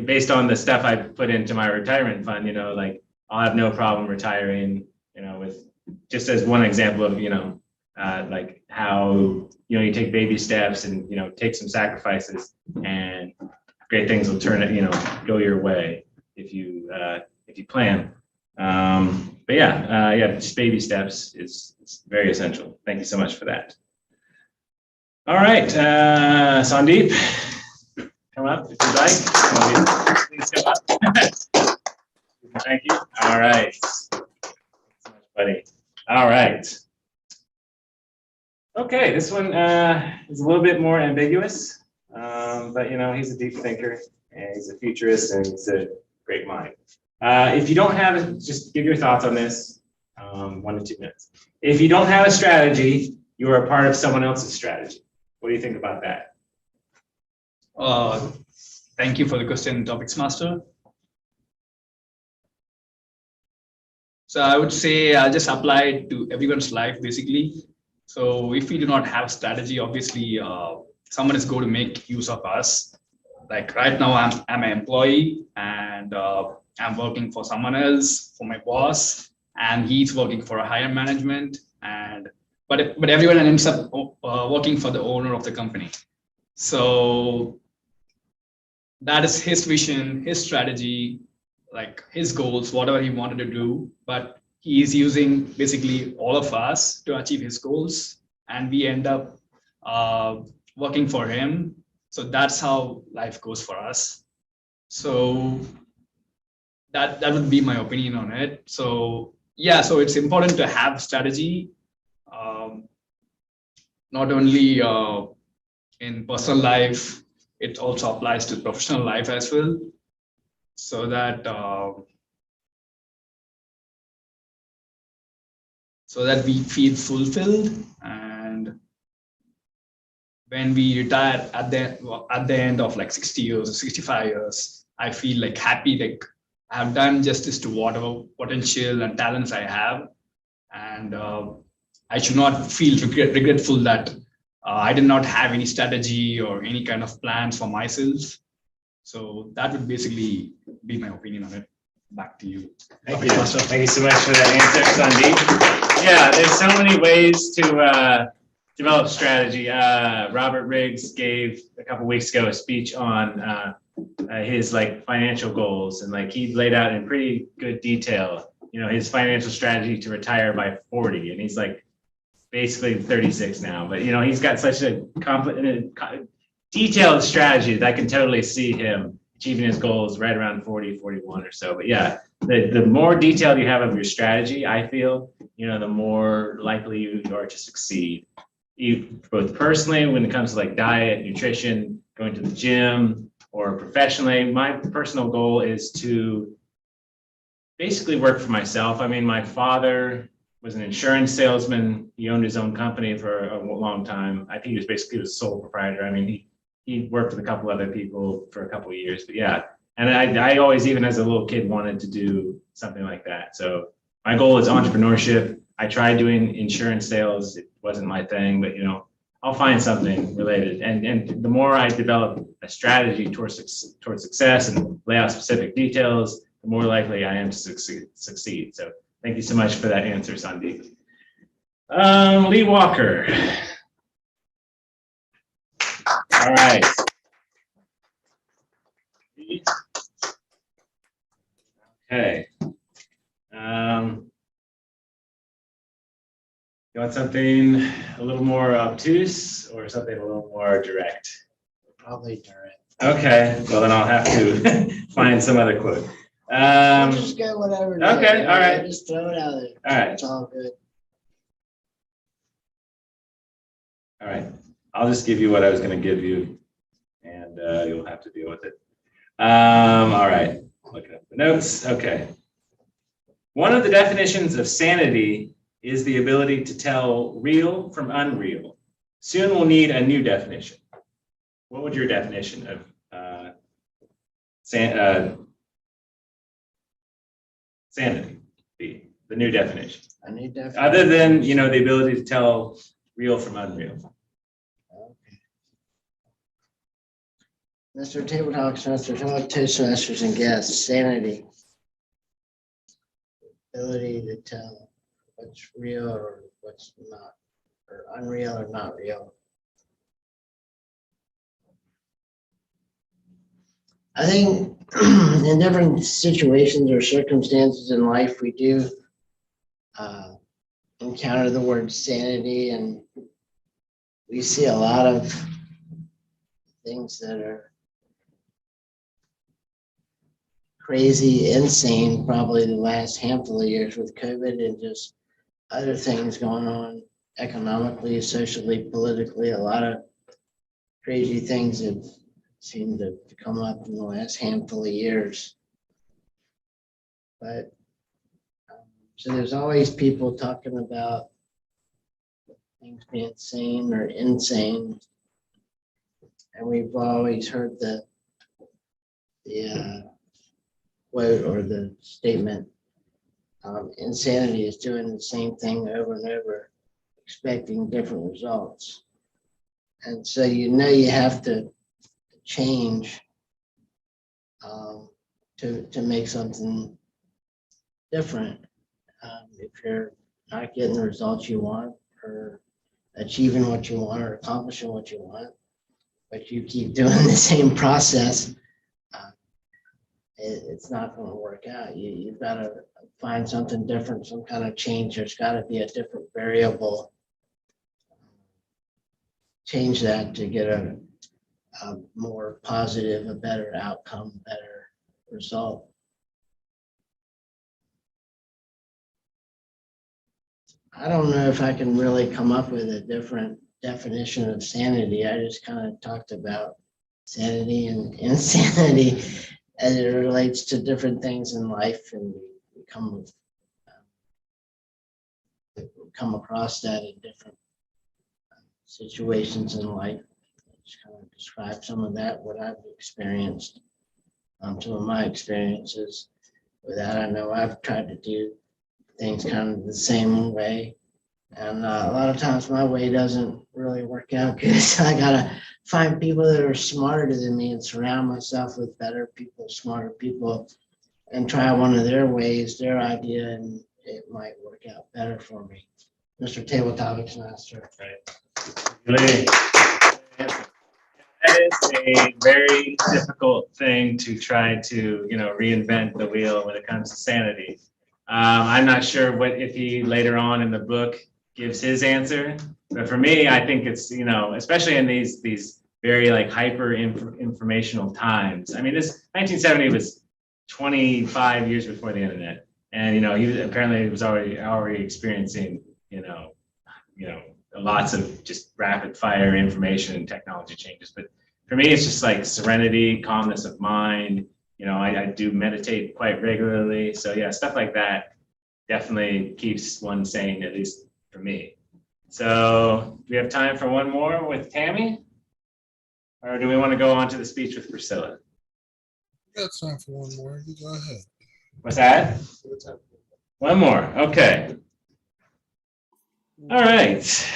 based on the stuff I put into my retirement fund, like I'll have no problem retiring, with just as one example of, like how, you take baby steps and, take some sacrifices, and great things will go your way if you plan. But yeah, just baby steps is very essential. Thank you so much for that. All right, Sandeep, come up if you'd like. Please come up. Thank you. All right. Thanks so much, buddy. All right. Okay, this one is a little bit more ambiguous, but he's a deep thinker, and he's a futurist, and he's a great mind. If you don't have, just give your thoughts on this, 1 to 2 minutes. If you don't have a strategy, you are a part of someone else's strategy. What do you think about that? Thank you for the question, Topics Master. So I would say I'll just apply it to everyone's life, basically. So if we do not have strategy, obviously someone is going to make use of us. Like right now, I'm an employee, and I'm working for someone else, for my boss, and he's working for a higher management. But everyone ends up working for the owner of the company. So that is his vision, his strategy, like his goals, whatever he wanted to do. But he is using basically all of us to achieve his goals, and we end up working for him. So that's how life goes for us. So that would be my opinion on it. So yeah, so it's important to have strategy, not only in personal life, it also applies to professional life as well, so that we feel fulfilled, and when we retire at the end of like 60 years or 65 years, I feel like happy, like I have done justice to whatever potential and talents I have, and I should not feel regretful that I did not have any strategy or any kind of plans for myself. So that would basically be my opinion on it. back to you. Thank you. Thank you so much for that answer, Sandeep. Yeah, there's so many ways to develop strategy. Robert Riggs gave a couple weeks ago a speech on his like financial goals, and like he laid out in pretty good detail, you know, his financial strategy to retire by 40, and he's like basically 36 now, but you know, he's got such a detailed strategy that I can totally see him achieving his goals right around 40, 41 or so. But yeah, the more detailed you have of your strategy, I feel, you know, the more likely you are to succeed. You both personally, when it comes to like diet, nutrition, going to the gym, or professionally. My personal goal is to basically work for myself. I mean, my father was an insurance salesman. He owned his own company for a long time. I think he was basically the sole proprietor. I mean, he worked with a couple other people for a couple of years, but yeah. And I always, even as a little kid, wanted to do something like that. So my goal is entrepreneurship. I tried doing insurance sales. It wasn't my thing, but you know, I'll find something related. And the more I develop a strategy towards success and lay out specific details, the more likely I am to succeed. So thank you so much for that answer, Sandeep. Lee Walker. All right. Okay. You want something a little more obtuse or something a little more direct? Probably direct. Okay, well then I'll have to find some other quote. We'll just go whatever. Okay, all right. Just throw it out there. All right. It's all good. All right, I'll just give you what I was going to give you, and you'll have to deal with it. All right, looking at the notes. Okay. One of the definitions of sanity is the ability to tell real from unreal. Soon we'll need a new definition. What would your definition of sanity be? The new definition. A new definition. Other than, you know, the ability to tell real from unreal. Okay. Mr. Table Talks, Mr. Toastmasters and guests, sanity. Ability to tell what's real or what's not, or unreal or not real. I think in different situations or circumstances in life, we do encounter the word sanity, and we see a lot of things that are crazy, insane, probably the last handful of years with COVID and just other things going on economically, socially, politically. A lot of crazy things have seemed to come up in the last handful of years. But so there's always people talking about things being sane or insane. And we've always heard the quote or the statement, insanity is doing the same thing over and over, expecting different results. And so you know you have to change to make something different. If you're not getting the results you want or achieving what you want or accomplishing what you want, but you keep doing the same process, it's not going to work out. You've got to find something different, some kind of change. There's got to be a different variable. Change that to get a more positive, a better outcome, better result. I don't know if I can really come up with a different definition of sanity. I just kind of talked about sanity and insanity as it relates to different things in life, and we come across that in different situations in life. Just kind of describe some of that, what I've experienced, some of my experiences with that. I know I've tried to do things kind of the same way, and a lot of times my way doesn't really work out good. So I gotta find people that are smarter than me and surround myself with better people, smarter people, and try one of their ways, their idea, and it might work out better for me. Mr. Table Topics Master. Really? That is a very difficult thing to try to, reinvent the wheel when it comes to sanity. I'm not sure what if he later on in the book gives his answer, but for me, I think it's, especially in these very like hyper informational times. I mean, this 1970 was 25 years before the internet, and he apparently was already experiencing, lots of just rapid fire information and technology changes. But for me, it's just like serenity, calmness of mind. I do meditate quite regularly. So yeah, stuff like that definitely keeps one sane, at least for me. So we have time for one more with Tammy? Or do we want to go on to the speech with Priscilla? Got time for one more. You go ahead. What's that? One more. Okay. All right.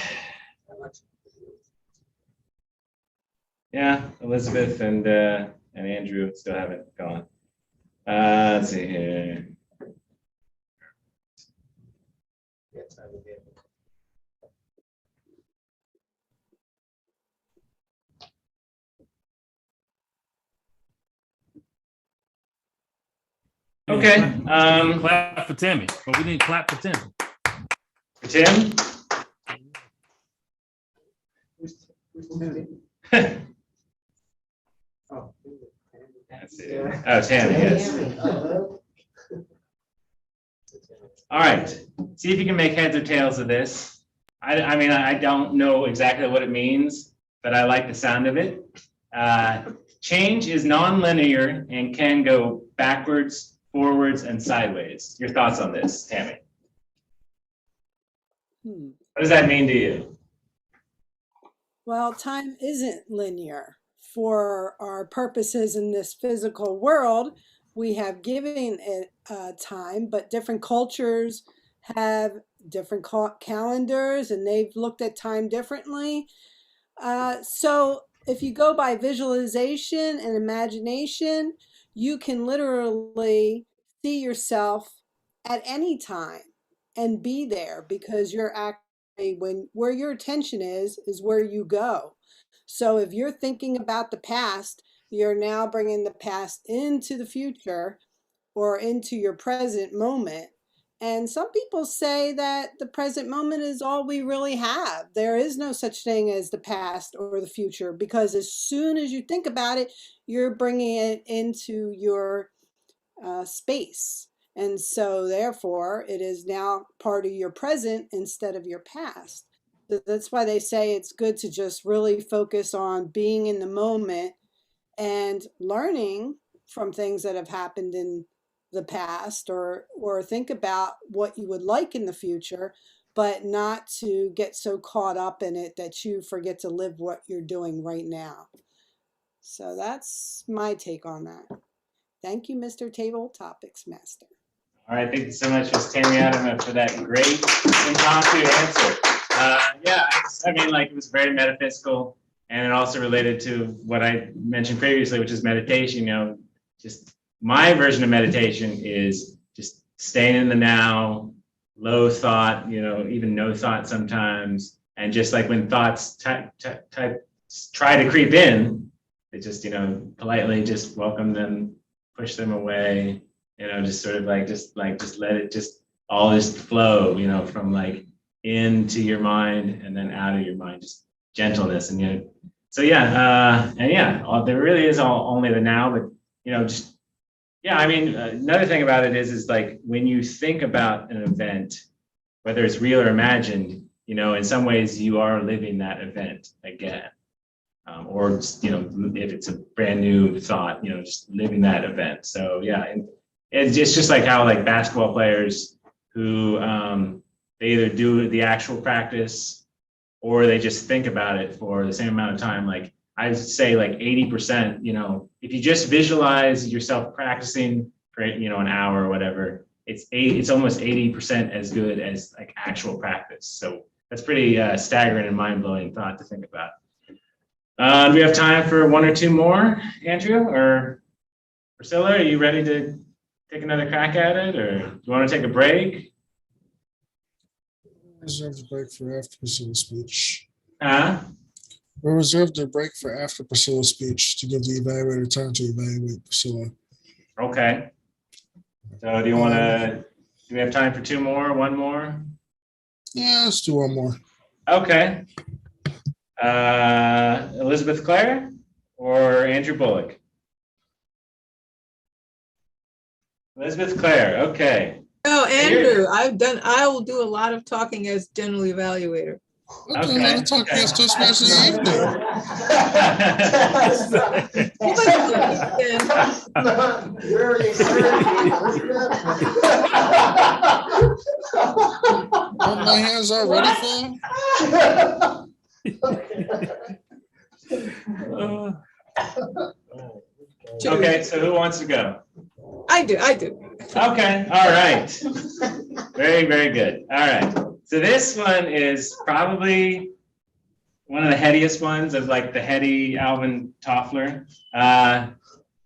Yeah, Elizabeth and Andrew still haven't gone. Let's see here. Okay. Clap for Tammy. But we didn't clap for Tim. For Tim? Oh, Tammy, yes. All right. See if you can make heads or tails of this. I mean, I don't know exactly what it means, but I like the sound of it. Change is nonlinear and can go backwards, forwards, and sideways. Your thoughts on this, Tammy? What does that mean to you? Well, time isn't linear. For our purposes in this physical world, we have given it time, but different cultures have different calendars and they've looked at time differently. So if you go by visualization and imagination, you can literally see yourself at any time and be there because you're actually where your attention is where you go. So if you're thinking about the past, you're now bringing the past into the future or into your present moment. And some people say that the present moment is all we really have. There is no such thing as the past or the future because as soon as you think about it, you're bringing it into your space. And so therefore, it is now part of your present instead of your past. So that's why they say it's good to just really focus on being in the moment and learning from things that have happened in the past or think about what you would like in the future, but not to get so caught up in it that you forget to live what you're doing right now. So that's my take on that. Thank you, Mr. Table Topics Master. All right, thank you so much, Ms. Tammy Adam, for that great impromptu answer. Yeah, I mean, like it was very metaphysical, and it also related to what I mentioned previously, which is meditation. Just my version of meditation is just staying in the now, low thought, even no thought sometimes, and just like when thoughts try to creep in, it just politely just welcome them, push them away. Just sort of just let it just all just flow, from like into your mind and then out of your mind, just gentleness. And, so yeah, there really is only the now, but, I mean, another thing about it is like when you think about an event, whether it's real or imagined, in some ways you are living that event again. Or, if it's a brand new thought, just living that event. So yeah, and it's just like how like basketball players who they either do the actual practice or they just think about it for the same amount of time. Like I'd say like 80%, if you just visualize yourself practicing for, an hour or whatever, it's almost 80% as good as like actual practice. So that's pretty staggering and mind-blowing thought to think about. Do we have time for one or two more, Andrew or Priscilla? Are you ready to take another crack at it, or do you want to take a break? Reserve the break for after Priscilla's speech. Huh? We'll reserve the break for after Priscilla's speech to give the evaluator time to evaluate Priscilla. Okay. So do we have time for two more, one more? Yeah, let's do one more. Okay. Elizabeth Clare or Andrew Bullock? Elizabeth Clare, okay. No, Andrew, I will do a lot of talking as general evaluator. I'll do a lot of talking as Toastmaster of the evening. Very Aren't my hands already full? Okay, so who wants to go? I do. Okay, all right. Very, very good. All right. So this one is probably one of the headiest ones of like the heady Alvin Toffler. I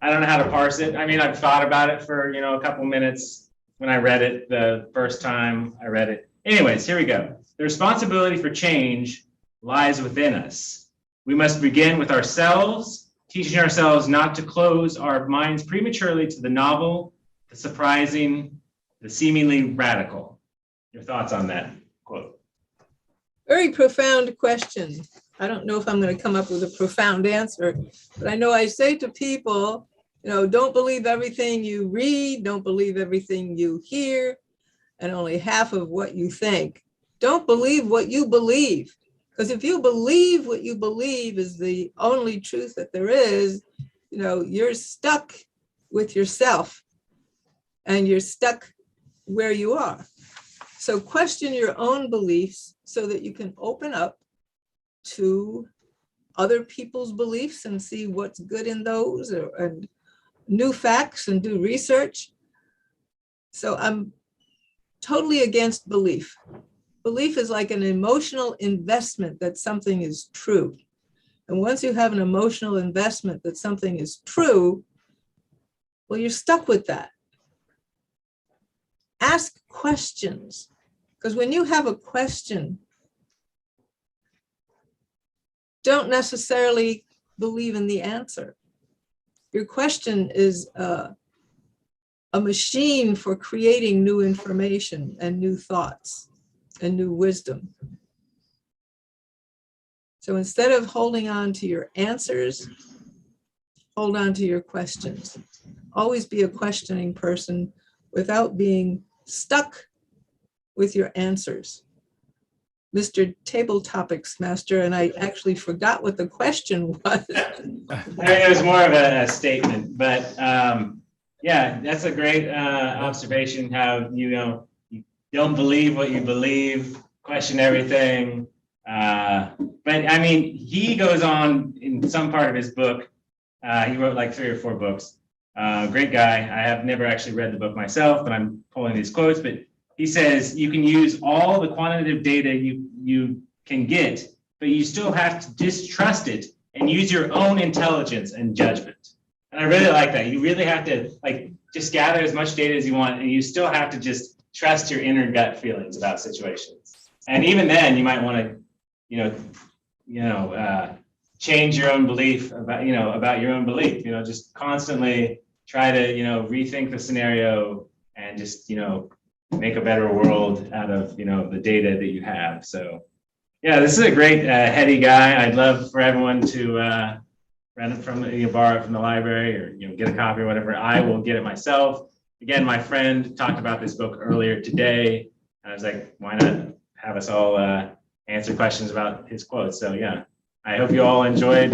don't know how to parse it. I mean, I've thought about it for, a couple minutes when I read it the first time I read it. Anyways, here we go. The responsibility for change lies within us. We must begin with ourselves, teaching ourselves not to close our minds prematurely to the novel, the surprising, the seemingly radical. Your thoughts on that quote? Very profound question. I don't know if I'm going to come up with a profound answer, but I know I say to people, don't believe everything you read, don't believe everything you hear, and only half of what you think. Don't believe what you believe, because if you believe what you believe is the only truth that there is, you're stuck with yourself and you're stuck where you are. So question your own beliefs so that you can open up to other people's beliefs and see what's good in those and new facts and do research. So I'm totally against belief. Belief is like an emotional investment that something is true. And once you have an emotional investment that something is true, well, you're stuck with that. Ask questions, because when you have a question, don't necessarily believe in the answer. Your question is a machine for creating new information and new thoughts and new wisdom. So instead of holding on to your answers, hold on to your questions. Always be a questioning person without being stuck with your answers. Mr. Table Topics Master, and I actually forgot what the question was. It was more of a statement, but yeah, that's a great observation, how you don't believe what you believe, question everything. But I mean, he goes on in some part of his book, he wrote like 3 or 4 books. Great guy. I have never actually read the book myself, but I'm pulling these quotes. But he says you can use all the quantitative data you can get, but you still have to distrust it and use your own intelligence and judgment. And I really like that. You really have to just gather as much data as you want, and you still have to just trust your inner gut feelings about situations. And even then, you might want to, change your own belief about your own belief. Just constantly try to, rethink the scenario and just, make a better world out of, the data that you have. So, yeah, this is a great heady guy. I'd love for everyone to rent it from, borrow it from the library, or get a copy or whatever. I will get it myself. Again, my friend talked about this book earlier today. I was like, why not have us all answer questions about his quotes? So yeah, I hope you all enjoyed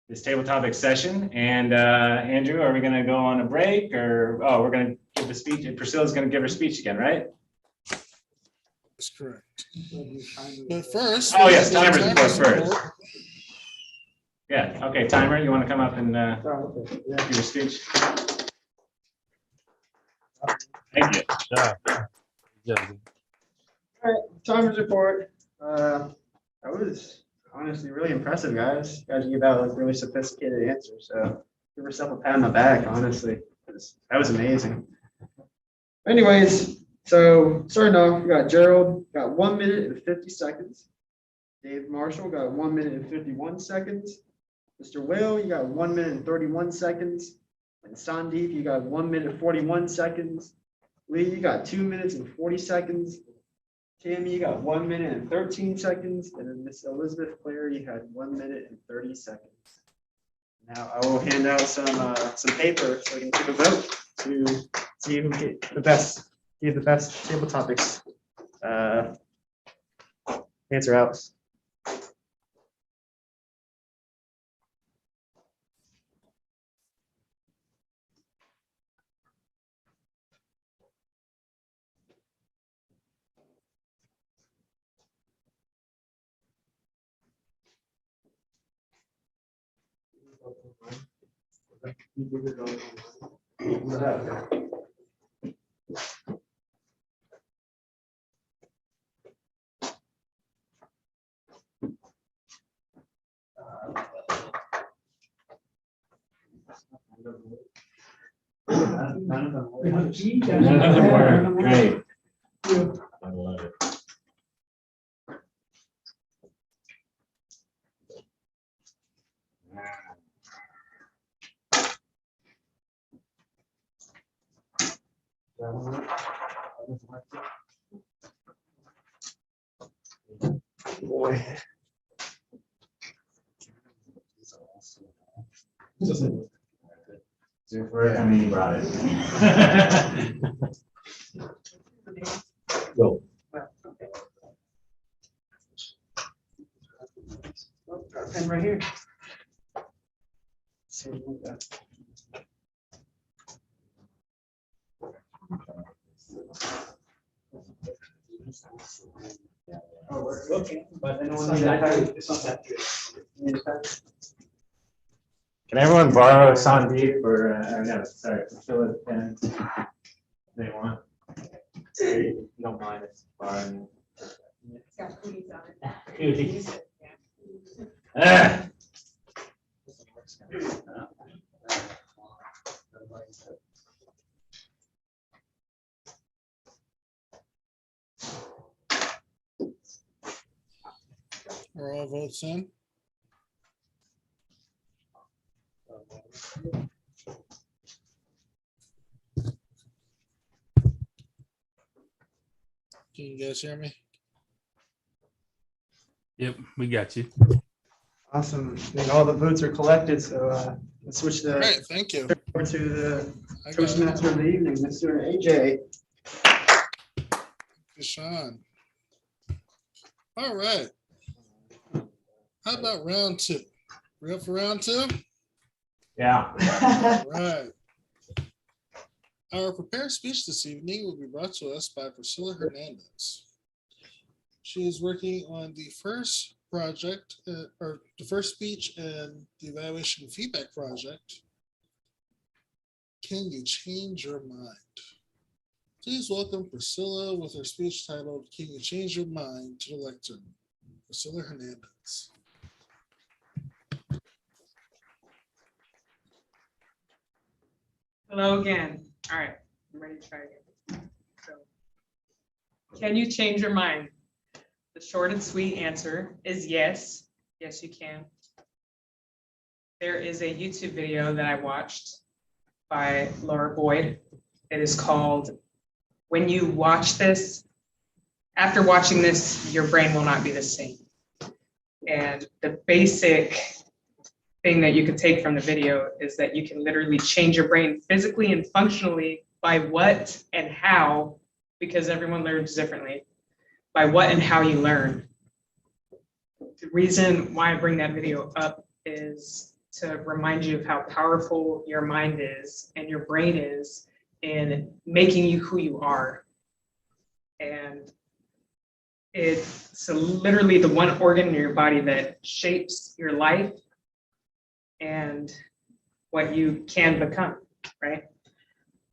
this table topic session. And Andrew, are we going to go on a break, or we're going to give the speech? Priscilla's going to give her speech again, right? That's correct. But first. Oh yes, timer's before first. Yeah. Okay, timer. You want to come up and give your speech? Thank you. Yeah. All right, timer's report. That was honestly really impressive, guys. You guys gave out really sophisticated answers. So give yourself a pat on the back, honestly. That was amazing. Anyways, so starting off, we got Gerald, got 1 minute and 50 seconds. Dave Marshall got 1 minute and 51 seconds. Mr. Whale, you got 1 minute and 31 seconds. And Sandeep, you got 1 minute 41 seconds. Lee, you got 2 minutes and 40 seconds. Tammy, you got 1 minute and 13 seconds. And then Miss Elizabeth Clare, you had 1 minute and 30 seconds. Now I will hand out some paper so we can take a vote to see who gave the best table topics answer out. Great. I love it. Boy. Super, I mean, you brought it. Go. Got a pen right here. Oh, we're looking, but then it's not that good. Can everyone borrow Sandeep or, no, sorry, Phil's pen? They want. No mind, it's borrowing. It's got cooties on it. Cooties. Ah. Are all votes in? Can you guys hear me? Yep, we got you. Awesome. I think all the votes are collected, so let's switch All over right, thank you. to the I got it. Toastmaster of the evening, Mr. AJ. Sean. All right. How about round two? We up for round two? Yeah. All right. Our prepared speech this evening will be brought to us by Priscilla Hernandez. She is working on the first project, or the first speech in the evaluation feedback project. Can you change your mind? Please welcome Priscilla with her speech titled, Can You Change Your Mind, to the lectern. Priscilla Hernandez. Hello again. All right, I'm ready to try again. So, can you change your mind? The short and sweet answer is yes. Yes, you can. There is a YouTube video that I watched by Laura Boyd. It is called, When You Watch This, After Watching This, Your Brain Will Not Be the Same. And the basic thing that you can take from the video is that you can literally change your brain physically and functionally by what and how, because everyone learns differently, by what and how you learn. The reason why I bring that video up is to remind you of how powerful your mind is and your brain is in making you who you are. And it's literally the one organ in your body that shapes your life and what you can become, right?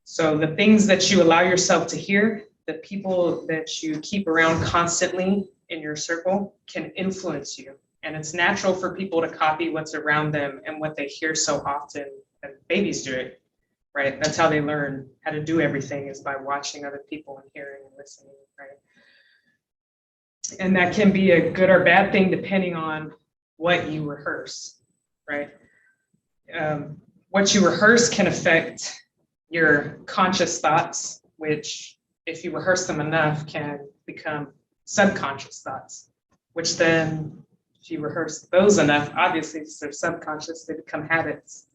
So the things that you allow yourself to hear, the people that you keep around constantly in your circle can influence you. And it's natural for people to copy what's around them and what they hear so often, and babies do it. right? That's how they learn how to do everything, is by watching other people and hearing and listening, right? And that can be a good or bad thing depending on what you rehearse, right? What you rehearse can affect your conscious thoughts, which, if you rehearse them enough, can become subconscious thoughts, which then, if you rehearse those enough, obviously, if they're subconscious, they become habits.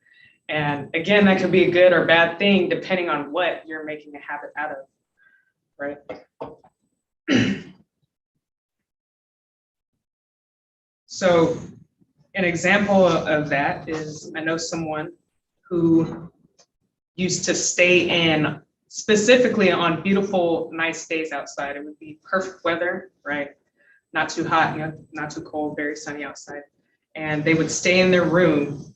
And again, that could be a good or bad thing depending on what you're making a habit out of, right? So an example of that is, I know someone who used to stay in specifically on beautiful, nice days outside. It would be perfect weather, right? Not too hot, not too cold, very sunny outside. And they would stay in their room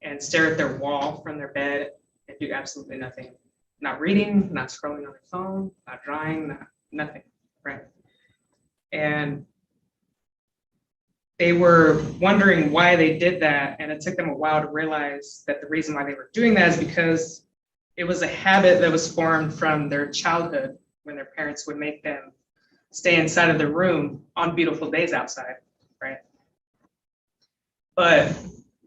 and stare at their wall from their bed and do absolutely nothing. Not reading, not scrolling on their phone, not drawing, nothing, right? And they were wondering why they did that, and it took them a while to realize that the reason why they were doing that is because it was a habit that was formed from their childhood, when their parents would make them stay inside of the room on beautiful days outside, right? But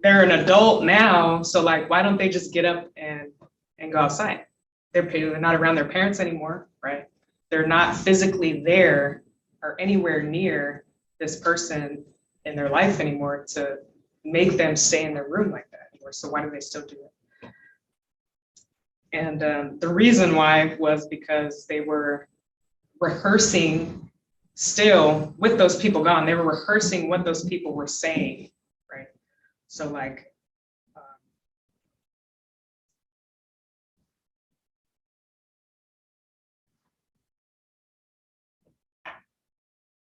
they're an adult now, so like, why don't they just get up and go outside? They're not around their parents anymore, right? They're not physically there or anywhere near this person in their life anymore to make them stay in their room like that anymore. So why do they still do it? And the reason why was because they were rehearsing still with those people gone. They were rehearsing what those people were saying, right? So like,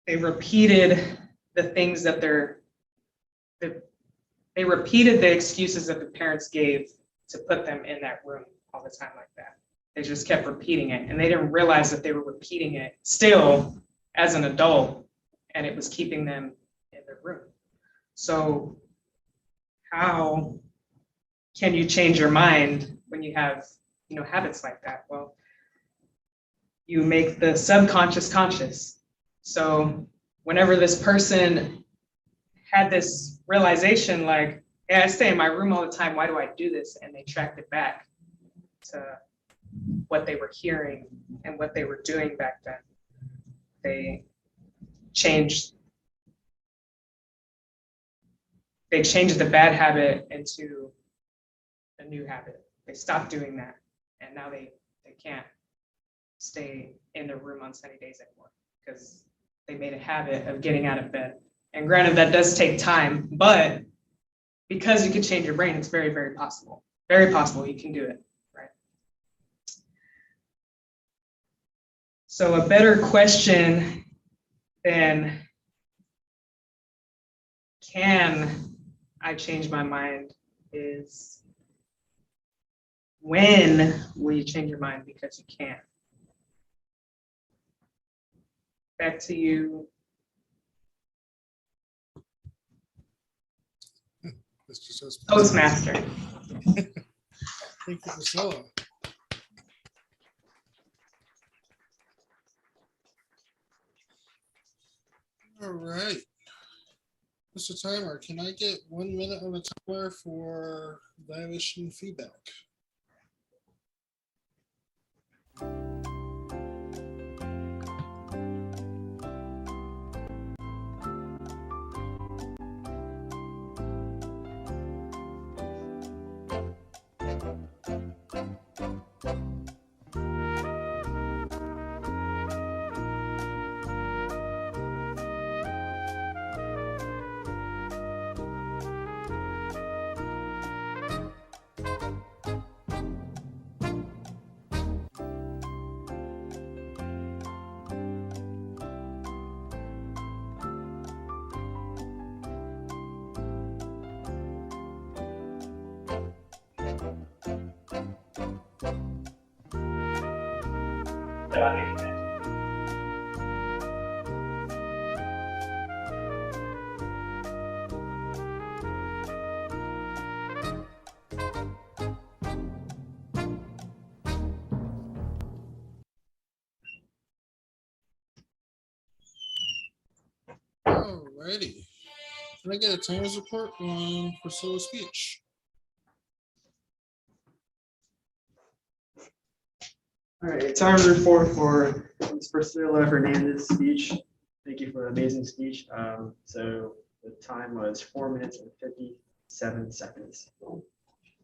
they repeated the things that they repeated the excuses that the parents gave to put them in that room all the time like that. They just kept repeating it, and they didn't realize that they were repeating it still as an adult, and it was keeping them in their room. So how can you change your mind when you have, habits like that? Well, you make the subconscious conscious. So whenever this person had this realization, like, hey, I stay in my room all the time, why do I do this? And they tracked it back to what they were hearing and what they were doing back then. They changed the bad habit into a new habit. They stopped doing that, and now they can't stay in their room on sunny days anymore because they made a habit of getting out of bed. And granted, that does take time, but because you can change your brain, it's very, very possible. Very possible you can do it, right? So a better question than can I change my mind is, when will you change your mind because you can? Back to you. Mr. Toastmaster. Thank you, Priscilla. All right. Mr. Timer, can I get 1 minute on the timer for evaluation feedback? Alrighty. Can I get a timer's report on Priscilla's speech? All right, time to report for Ms. Priscilla Hernandez's speech. Thank you for an amazing speech. So the time was 4 minutes and 57 seconds.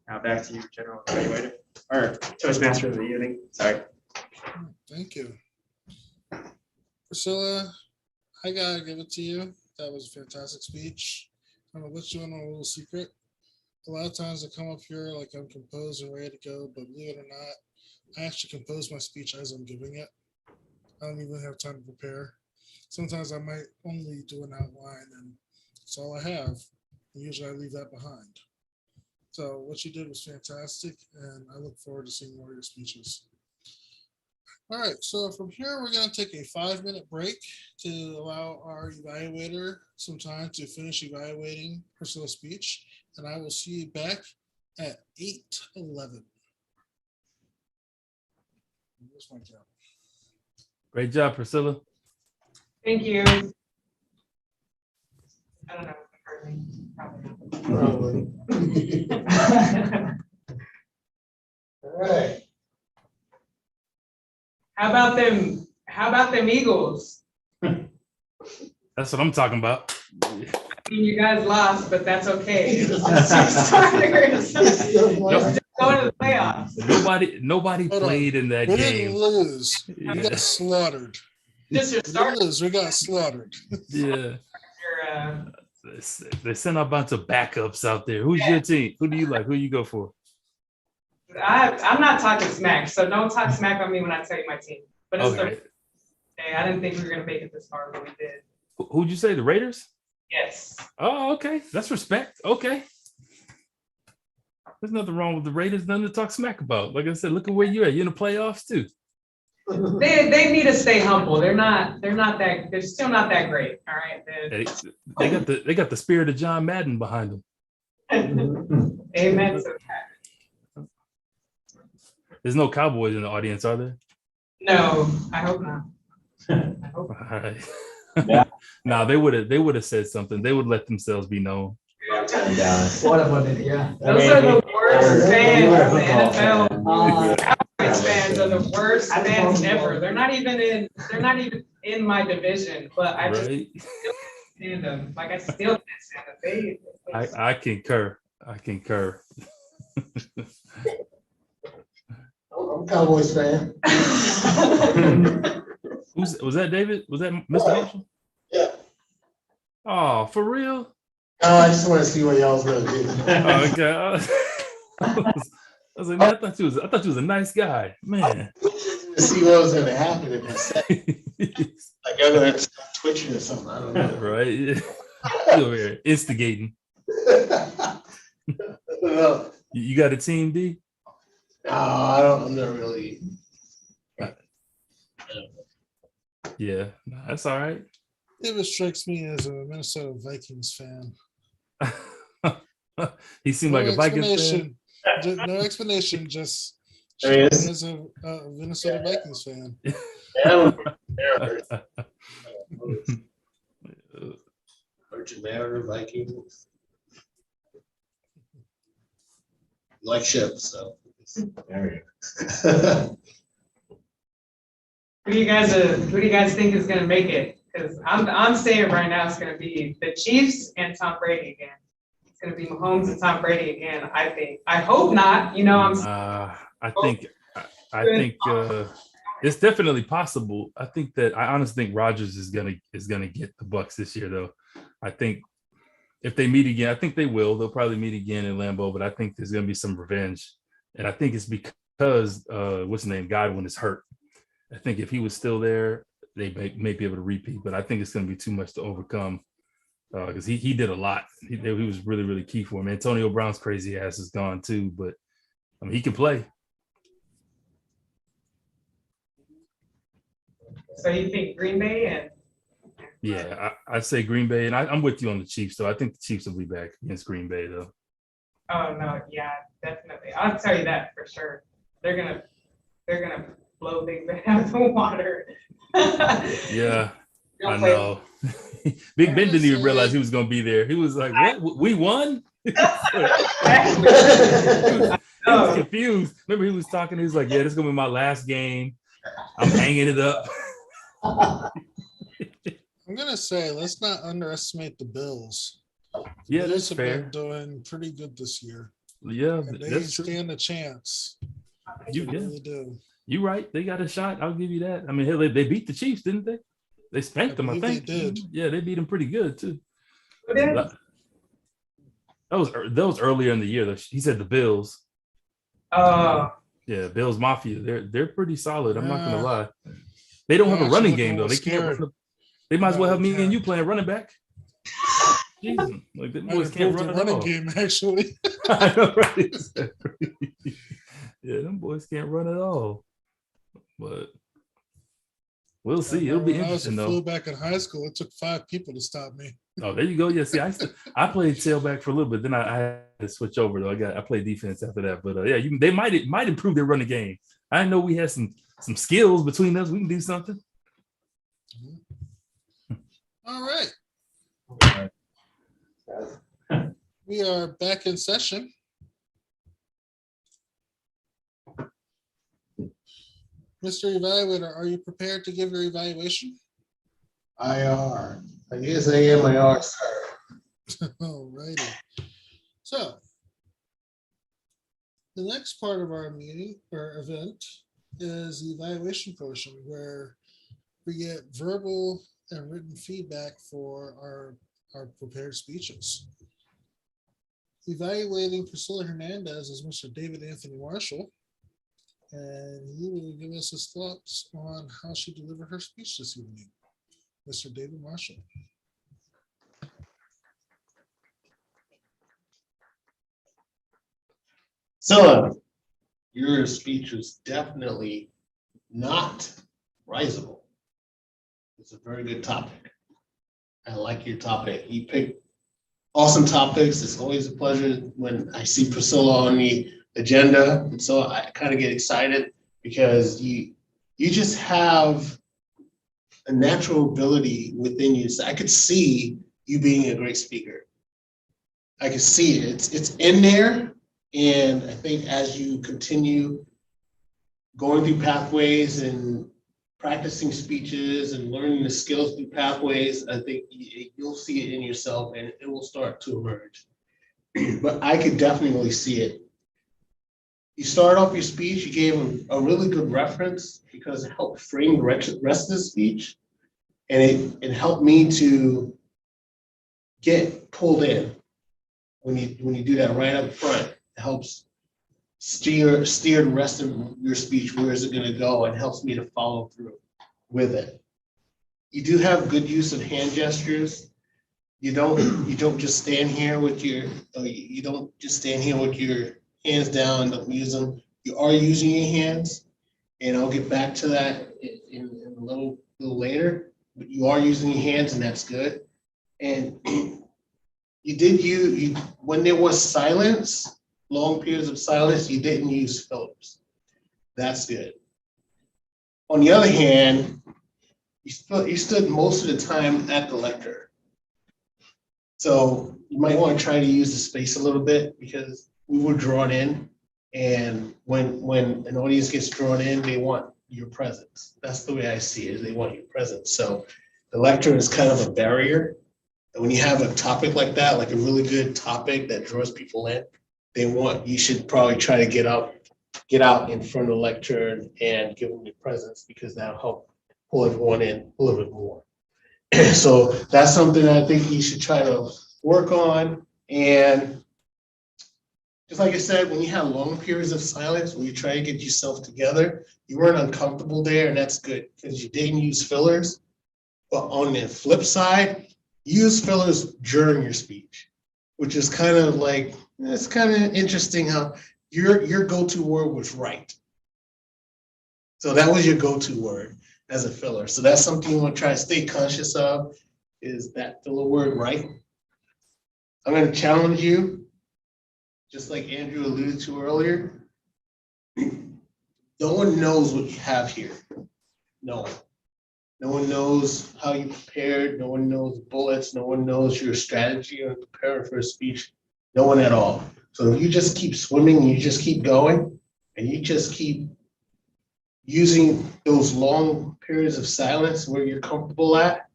Now back to you, General Evaluator, or Toastmaster of the evening. Sorry. Thank you. Priscilla, I gotta give it to you. That was a fantastic speech. I'm gonna let you in on a little secret. A lot of times I come up here like I'm composed and ready to go, but believe it or not, I actually compose my speech as I'm giving it. I don't even have time to prepare. Sometimes I might only do an outline and that's all I have. And usually I leave that behind. So what you did was fantastic, and I look forward to seeing more of your speeches. All right, so from here, we're going to take a 5-minute break to allow our evaluator some time to finish evaluating Priscilla's speech, and I will see you back at 8:11. Where's my job? Great job, Priscilla. Thank you. I don't know. Probably not. All right. How about them? How about them Eagles? That's what I'm talking about. I mean, you guys lost, but that's okay. It's just starters. You're still going to the playoffs. Nobody Hold on. played in that We game. didn't lose. We Yeah. got slaughtered. Just your We didn't starters. lose. We got slaughtered. Yeah. Your, They sent a bunch of backups out there. Who's your team? Who do you like? Who you go for? I'm not talking smack, so don't talk smack on me when I tell you my team. But it's Okay. hey, I didn't think we were gonna make it this far, but we did. Who'd you say? The Raiders? Yes. Oh, okay. That's respect. Okay. There's nothing wrong with the Raiders. Nothing to talk smack about. Like I said, look at where you're at. You're in the playoffs too. They need to stay humble. They're still not that great. All right. They got the spirit of John Madden behind them. Amen to that. There's no Cowboys in the audience, are there? No, I hope not. I hope All right. Nah, they would have said something. They would let themselves be known. Those are the worst fans in the NFL. Cowboys fans are the worst fans ever. They're not even in my division, but I just Right? still can't stand them. Like I still can't stand them. I concur. I'm a Cowboys fan. Was that David? Was that Mr. Marshall? Yeah. Oh, for real? Oh, I just want to see what y'all was gonna do. Oh, okay. I was like, man, I thought you was a nice guy, man. To see what was gonna happen if I said like I'm gonna start twitching or something. I don't know. Right? You over here instigating. No, You got a team, D? I don't. I'm not really. Yeah, nah, that's all right. David strikes me as a Minnesota Vikings fan. He seemed No like a Vikings fan. explanation. No explanation. Just There is. as a Minnesota Vikings fan. Virgin Mariner, Vikings. Like ships, so. There you go. Who do you guys think is gonna make it? Because I'm saying right now it's gonna be the Chiefs and Tom Brady again. It's gonna be Mahomes and Tom Brady again. I think. I hope not. You know, I think it's definitely possible. I honestly think Rodgers is gonna get the Bucks this year, though. I think if they meet again, I think they will. They'll probably meet again in Lambeau, but I think there's gonna be some revenge, and I think it's because what's his name, Godwin, is hurt. I think if he was still there, they may be able to repeat, but I think it's going to be too much to overcome because he did a lot. He was really, really key for him. Antonio Brown's crazy ass is gone too, but I mean, he can play. So you think Green Bay and? Yeah, I'd say Green Bay, and I'm with you on the Chiefs, though. I think the Chiefs will be back against Green Bay, though. Oh no, yeah, definitely. I'll tell you that for sure. They're gonna blow things out of the water. Yeah, I Don't know. Big Ben didn't even realize he was going to be there. He was like, "What? We won?" He was confused. Remember, he was talking. He was like, "Yeah, this is gonna be my last game. I'm hanging it up." I'm gonna say let's not underestimate the Bills. Yeah, Bills that's have fair. been doing pretty good this year. Yeah, And they that's true. stand a chance. You, They yeah, really do. you right. They got a shot. I'll give you that. I mean, hell, they beat the Chiefs, didn't they? They spanked them, I believe they think. did. Yeah, they beat them pretty good too. Who did? That was earlier in the year. Though. He said the Bills. Oh, Yeah, Bills Mafia. They're pretty solid. I'm not gonna Yeah. lie. They don't They're have a actually running looking a game though. They little can't. scary. They might as well No, have me they and you can't. playing running back. Jesus, like the Might boys can't improve run the at running all. game, actually. I know, right? Yeah, them boys can't run at all. But we'll see. It'll be When I was a interesting though. fullback in high school, it took 5 people to stop me. Oh, there you go. Yeah, see, I played tailback for a little bit. Then I had to switch over though. I played defense after that. But yeah, they might improve their running game. I know we had some skills between us. We can do something. All right. We are back in session. Mr. Evaluator, are you prepared to give your evaluation? I are. Yes, I am. I are, sir. All righty. So, the next part of our meeting or event is the evaluation portion, where we get verbal and written feedback for our prepared speeches. Evaluating Priscilla Hernandez is Mr. David Anthony Marshall, and he will give us his thoughts on how she delivered her speech this evening. Mr. David Marshall. So, your speech was definitely not risible. It's a very good topic. I like your topic. You pick awesome topics. It's always a pleasure when I see Priscilla on the agenda. And so I kind of get excited because you just have a natural ability within you. So I could see you being a great speaker. I could see it. It's in there. And I think as you continue going through pathways and practicing speeches and learning the skills through pathways, I think you'll see it in yourself and it will start to emerge. But I could definitely see it. You start off your speech, you gave a really good reference because it helped frame the rest of the speech. And it helped me to get pulled in when you do that right up front. It helps steer the rest of your speech. Where is it going to go? And helps me to follow through with it. You do have good use of hand gestures. You don't just stand here with your hands down and don't use them. You are using your hands, and I'll get back to that in a little later. But you are using your hands, and that's good. And when there was silence, long periods of silence, you didn't use fillers. That's good. On the other hand, you stood most of the time at the lectern. So you might want to try to use the space a little bit because we were drawn in. And when an audience gets drawn in, they want your presence. That's the way I see it, they want your presence. So the lectern is kind of a barrier. And when you have a topic like that, like a really good topic that draws people in, you should probably try to get out in front of the lectern and give them your presence because that'll help pull everyone in a little bit more. So that's something I think you should try to work on. And just like I said, when you have long periods of silence, when you try to get yourself together, you weren't uncomfortable there, and that's good because you didn't use fillers. But on the flip side, use fillers during your speech, which is kind of like, it's kind of interesting how your go-to word was right. So that was your go-to word as a filler. So that's something you want to try to stay conscious of, is that filler word right. I'm going to challenge you, just like Andrew alluded to earlier. No one knows what you have here. No one. No one knows how you prepared. No one knows bullets. No one knows your strategy on preparing for a speech. No one at all. So if you just keep swimming, you just keep going, and you just keep using those long periods of silence where you're comfortable at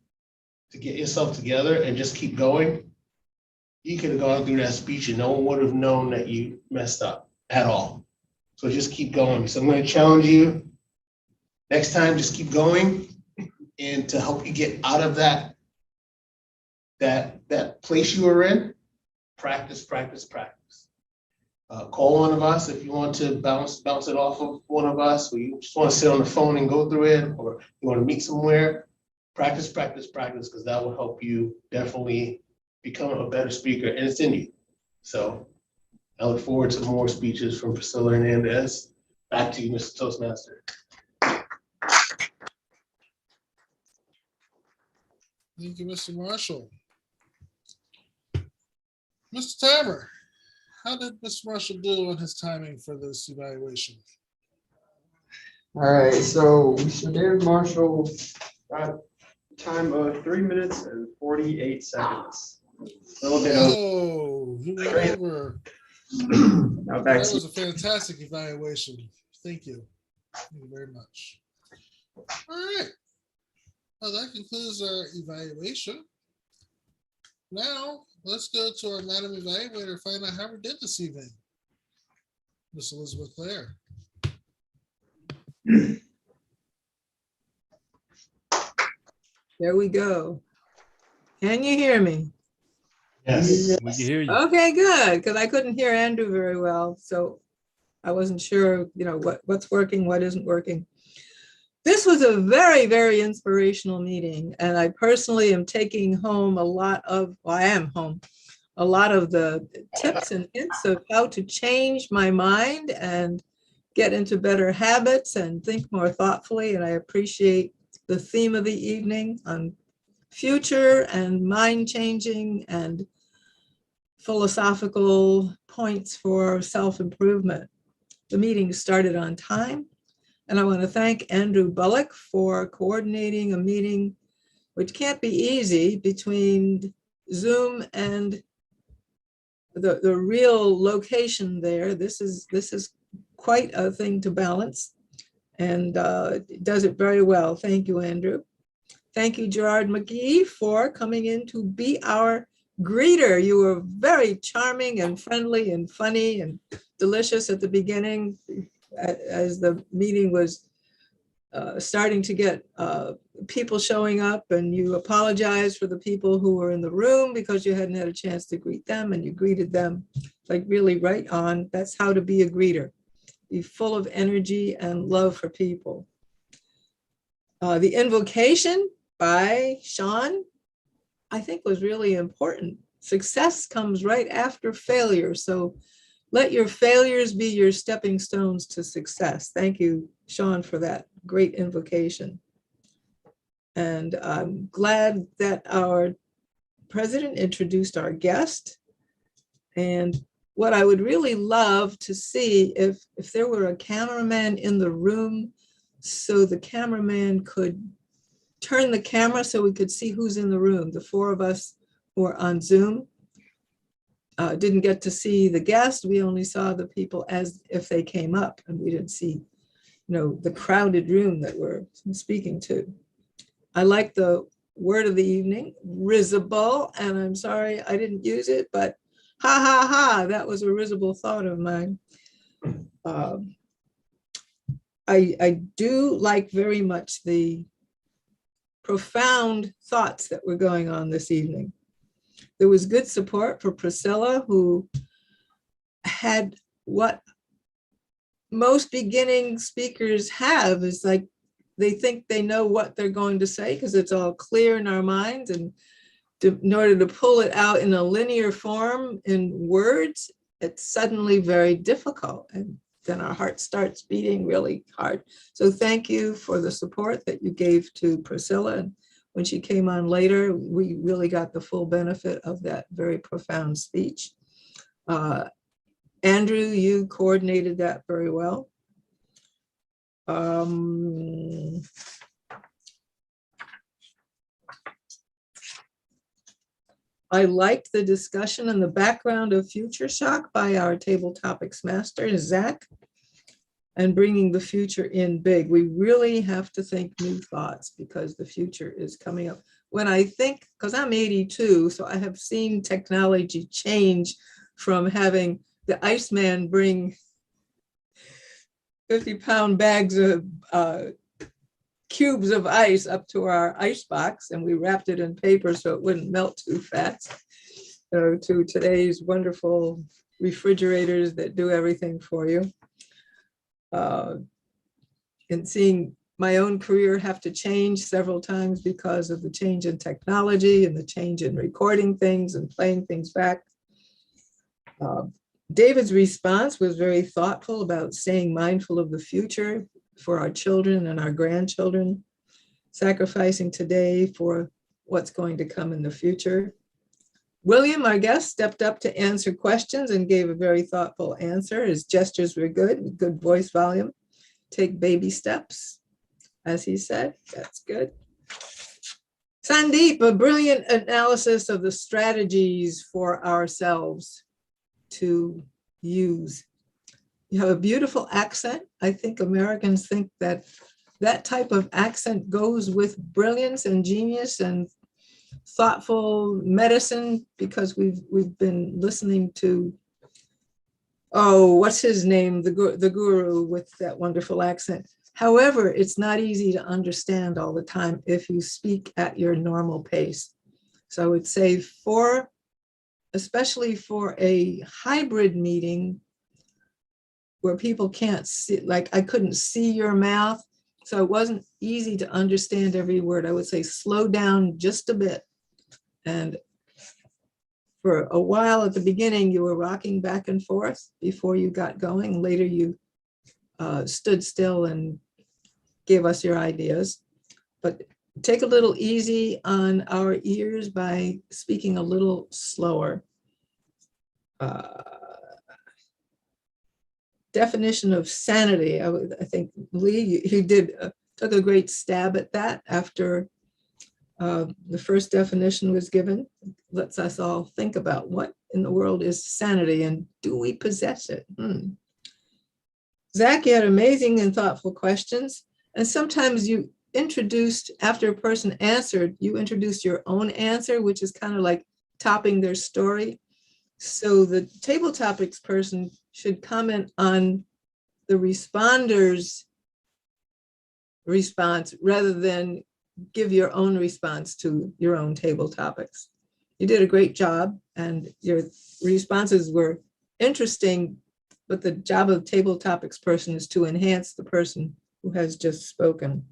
to get yourself together and just keep going, you could have gone through that speech and no one would have known that you messed up at all. So just keep going. So I'm going to challenge you next time, just keep going. And to help you get out of that place you were in, practice, practice, practice. Call one of us if you want to bounce it off of one of us, or you just want to sit on the phone and go through it, or you want to meet somewhere. Practice, practice, practice, because that will help you definitely become a better speaker, and it's in you. So I look forward to more speeches from Priscilla Hernandez. Back to you, Mr. Toastmaster. Thank you, Mr. Marshall. Mr. Tamer, how did Mr. Marshall do on his timing for this evaluation? All right, so Mr. David Marshall got a time of 3 minutes and 48 seconds. A little bit over. Oh, you went over. Now back That to was a fantastic evaluation. Thank you. Thank you very much. All right. Well, that concludes our evaluation. Now, let's go to our Madam Evaluator and find out how we did this evening. Miss Elizabeth Clare. There we go. Can you hear me? Yes. We can hear you. Okay, good, because I couldn't hear Andrew very well, so I wasn't sure, what's working, what isn't working. This was a very, very inspirational meeting, and I personally am taking home a lot of the tips and hints of how to change my mind and get into better habits and think more thoughtfully. And I appreciate the theme of the evening on future and mind changing and philosophical points for self-improvement. The meeting started on time, and I want to thank Andrew Bullock for coordinating a meeting which can't be easy between Zoom and the real location there. This is quite a thing to balance, and does it very well. Thank you, Andrew. Thank you, Gerard McGee, for coming in to be our greeter. You were very charming and friendly and funny and delicious at the beginning as the meeting was starting to get people showing up, and you apologized for the people who were in the room because you hadn't had a chance to greet them, and you greeted them like really right on. That's how to be a greeter. Be full of energy and love for people. The invocation by Sean, I think, was really important. Success comes right after failure. So let your failures be your stepping stones to success. Thank you, Sean, for that great invocation. And I'm glad that our president introduced our guest. And what I would really love to see if there were a cameraman in the room, so the cameraman could turn the camera so we could see who's in the room. The four of us who are on Zoom didn't get to see the guest. We only saw the people as if they came up, and we didn't see, the crowded room that we're speaking to. I like the word of the evening, risible, and I'm sorry I didn't use it, but ha ha ha, that was a risible thought of mine. I do like very much the profound thoughts that were going on this evening. There was good support for Priscilla, who had what most beginning speakers have, is like they think they know what they're going to say because it's all clear in our minds, and in order to pull it out in a linear form in words, it's suddenly very difficult, and then our heart starts beating really hard. So thank you for the support that you gave to Priscilla. And when she came on later, we really got the full benefit of that very profound speech. Andrew, you coordinated that very well. I liked the discussion and the background of future shock by our table topics master, Zach, and bringing the future in big. We really have to think new thoughts because the future is coming up. When I think, because I'm 82, so I have seen technology change from having the Iceman bring 50-pound bags of cubes of ice up to our ice box, and we wrapped it in paper so it wouldn't melt too fast, to today's wonderful refrigerators that do everything for you. And seeing my own career have to change several times because of the change in technology and the change in recording things and playing things back. David's response was very thoughtful about staying mindful of the future for our children and our grandchildren, sacrificing today for what's going to come in the future. William, our guest, stepped up to answer questions and gave a very thoughtful answer. His gestures were good, good voice volume. Take baby steps, as he said. That's good. Sandeep, a brilliant analysis of the strategies for ourselves to use. You have a beautiful accent. I think Americans think that that type of accent goes with brilliance and genius and thoughtful medicine, because we've been listening to, oh, what's his name? The guru with that wonderful accent. However, it's not easy to understand all the time if you speak at your normal pace. So I would say especially for a hybrid meeting where people can't see, like I couldn't see your mouth, so it wasn't easy to understand every word. I would say slow down just a bit. And for a while at the beginning, you were rocking back and forth before you got going. Later, you stood still and gave us your ideas. But take a little easy on our ears by speaking a little slower. Definition of sanity. I think Lee, he took a great stab at that after the first definition was given. Lets us all think about what in the world is sanity and do we possess it? Zach, you had amazing and thoughtful questions. And sometimes you introduced, after a person answered, you introduced your own answer, which is kind of like topping their story. So the table topics person should comment on the responder's response rather than give your own response to your own table topics. You did a great job and your responses were interesting, but the job of table topics person is to enhance the person who has just spoken.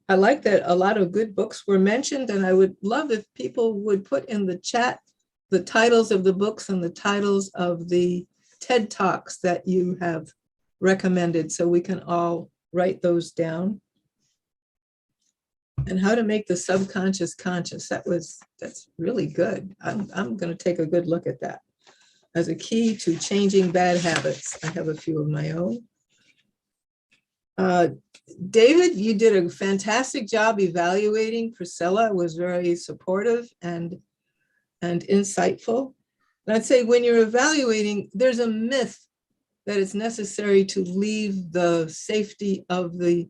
I like that a lot of good books were mentioned, and I would love if people would put in the chat the titles of the books and the titles of the TED Talks that you have recommended so we can all write those down. And how to make the subconscious conscious. That's really good. I'm going to take a good look at that as a key to changing bad habits. I have a few of my own. David, you did a fantastic job evaluating. Priscilla was very supportive and insightful. And I'd say when you're evaluating, there's a myth that it's necessary to leave the safety of the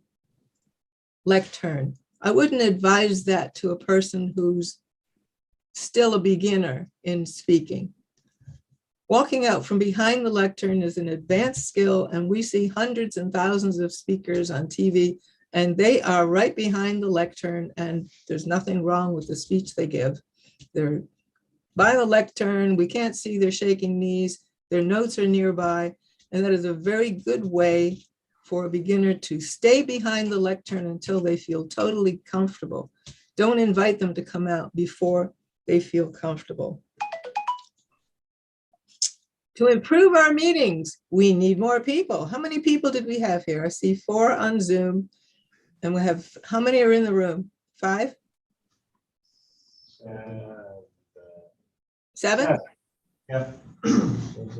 lectern. I wouldn't advise that to a person who's still a beginner in speaking. Walking out from behind the lectern is an advanced skill, and we see hundreds and thousands of speakers on TV, and they are right behind the lectern, and there's nothing wrong with the speech they give. They're by the lectern, we can't see their shaking knees, their notes are nearby, and that is a very good way for a beginner to stay behind the lectern until they feel totally comfortable. Don't invite them to come out before they feel comfortable. To improve our meetings, we need more people. How many people did we have here? I see 4 on Zoom, and we have, how many are in the room? 5? 7? Yeah.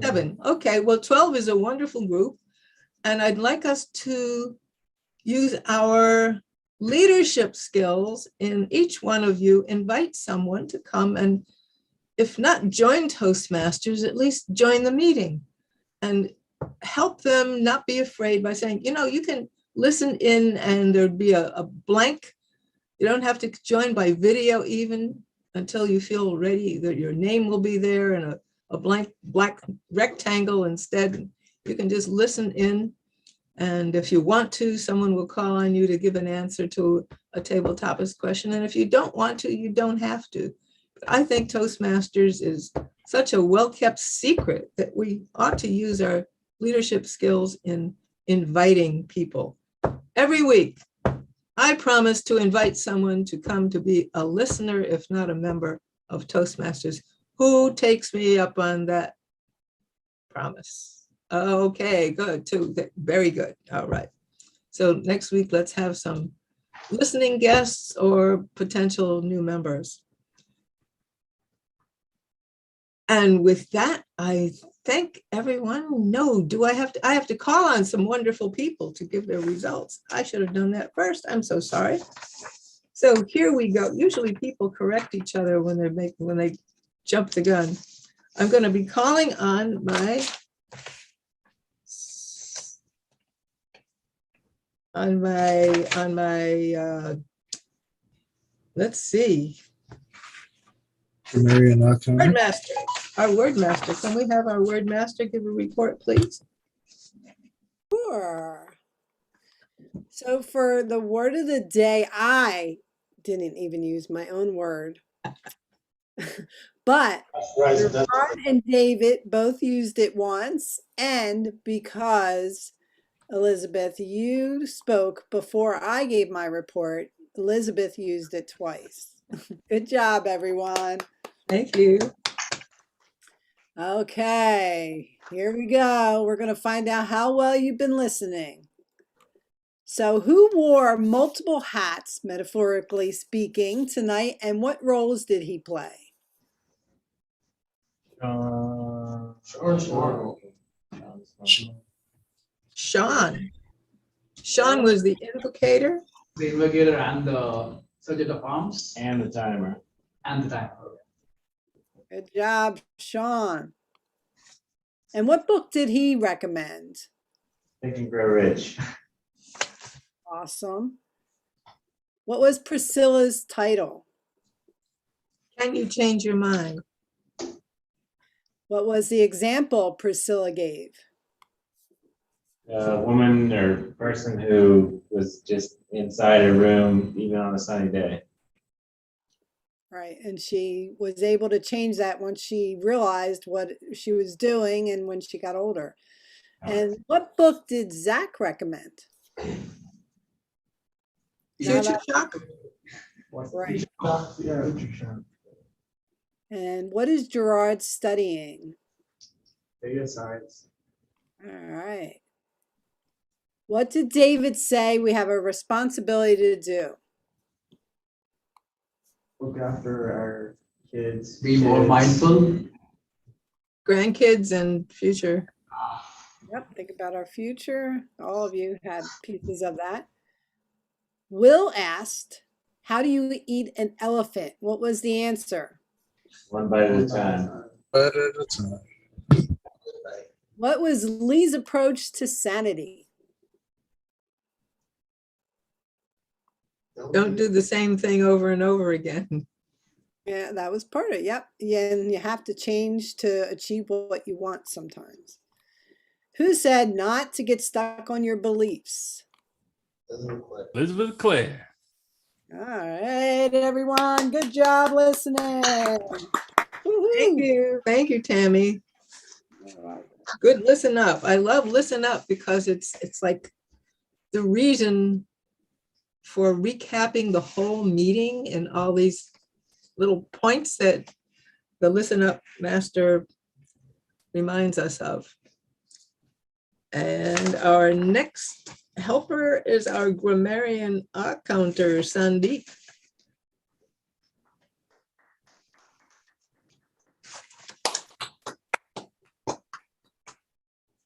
7. Okay, well, 12 is a wonderful group. And I'd like us to use our leadership skills in each one of you invite someone to come and, if not join Toastmasters, at least join the meeting and help them not be afraid by saying, you can listen in and there'd be a blank. You don't have to join by video even until you feel ready that your name will be there and a blank black rectangle instead. You can just listen in. And if you want to, someone will call on you to give an answer to a table topics question. And if you don't want to, you don't have to. But I think Toastmasters is such a well-kept secret that we ought to use our leadership skills in inviting people. Every week, I promise to invite someone to come to be a listener, if not a member of Toastmasters. Who takes me up on that promise? Okay, good, too. Very good. All right. So next week, let's have some listening guests or potential new members. And with that, I thank everyone. No, I have to call on some wonderful people to give their results. I should have done that first. I'm so sorry. So here we go. Usually people correct each other when they jump the gun. I'm going to be calling on my let's see. Marion Ockham. Word master, our word master. Can we have our word master give a report, please? Sure. So for the word of the day, I didn't even use my own word. But Gerard and David both used it once, and because Elizabeth, you spoke before I gave my report, Elizabeth used it twice. Good job, everyone. Thank you. Okay, here we go. We're going to find out how well you've been listening. So who wore multiple hats, metaphorically speaking, tonight, and what roles did he play? Sean. Sean was the invocator. The Evaluator and the Sergeant of Arms. And the timer. And the timer. Good job, Sean. And what book did he recommend? Think and Grow Rich. Awesome. What was Priscilla's title? Can you change your mind? What was the example Priscilla gave? A woman or person who was just inside a room, even on a sunny day. Right, and she was able to change that once she realized what she was doing and when she got older. And what book did Zach recommend? Future Shock. Right. And what is Gerard studying? Data science. All right. What did David say we have a responsibility to do? Look after our kids. Be more mindful. Grandkids and future. Yep, think about our future. All of you had pieces of that. Will asked, how do you eat an elephant? What was the answer? One bite at a time. Bite at a time. What was Lee's approach to sanity? Don't do the same thing over and over again. Yeah, that was part of it. Yep. Yeah, and you have to change to achieve what you want sometimes. Who said not to get stuck on your beliefs? Elizabeth Clare. All right, everyone. Good job listening. Thank you. Thank you, Tammy. Good listen up. I love listen up because it's like the reason for recapping the whole meeting and all these little points that the listen up master reminds us of. And our next helper is our grammarian counter, Sandeep.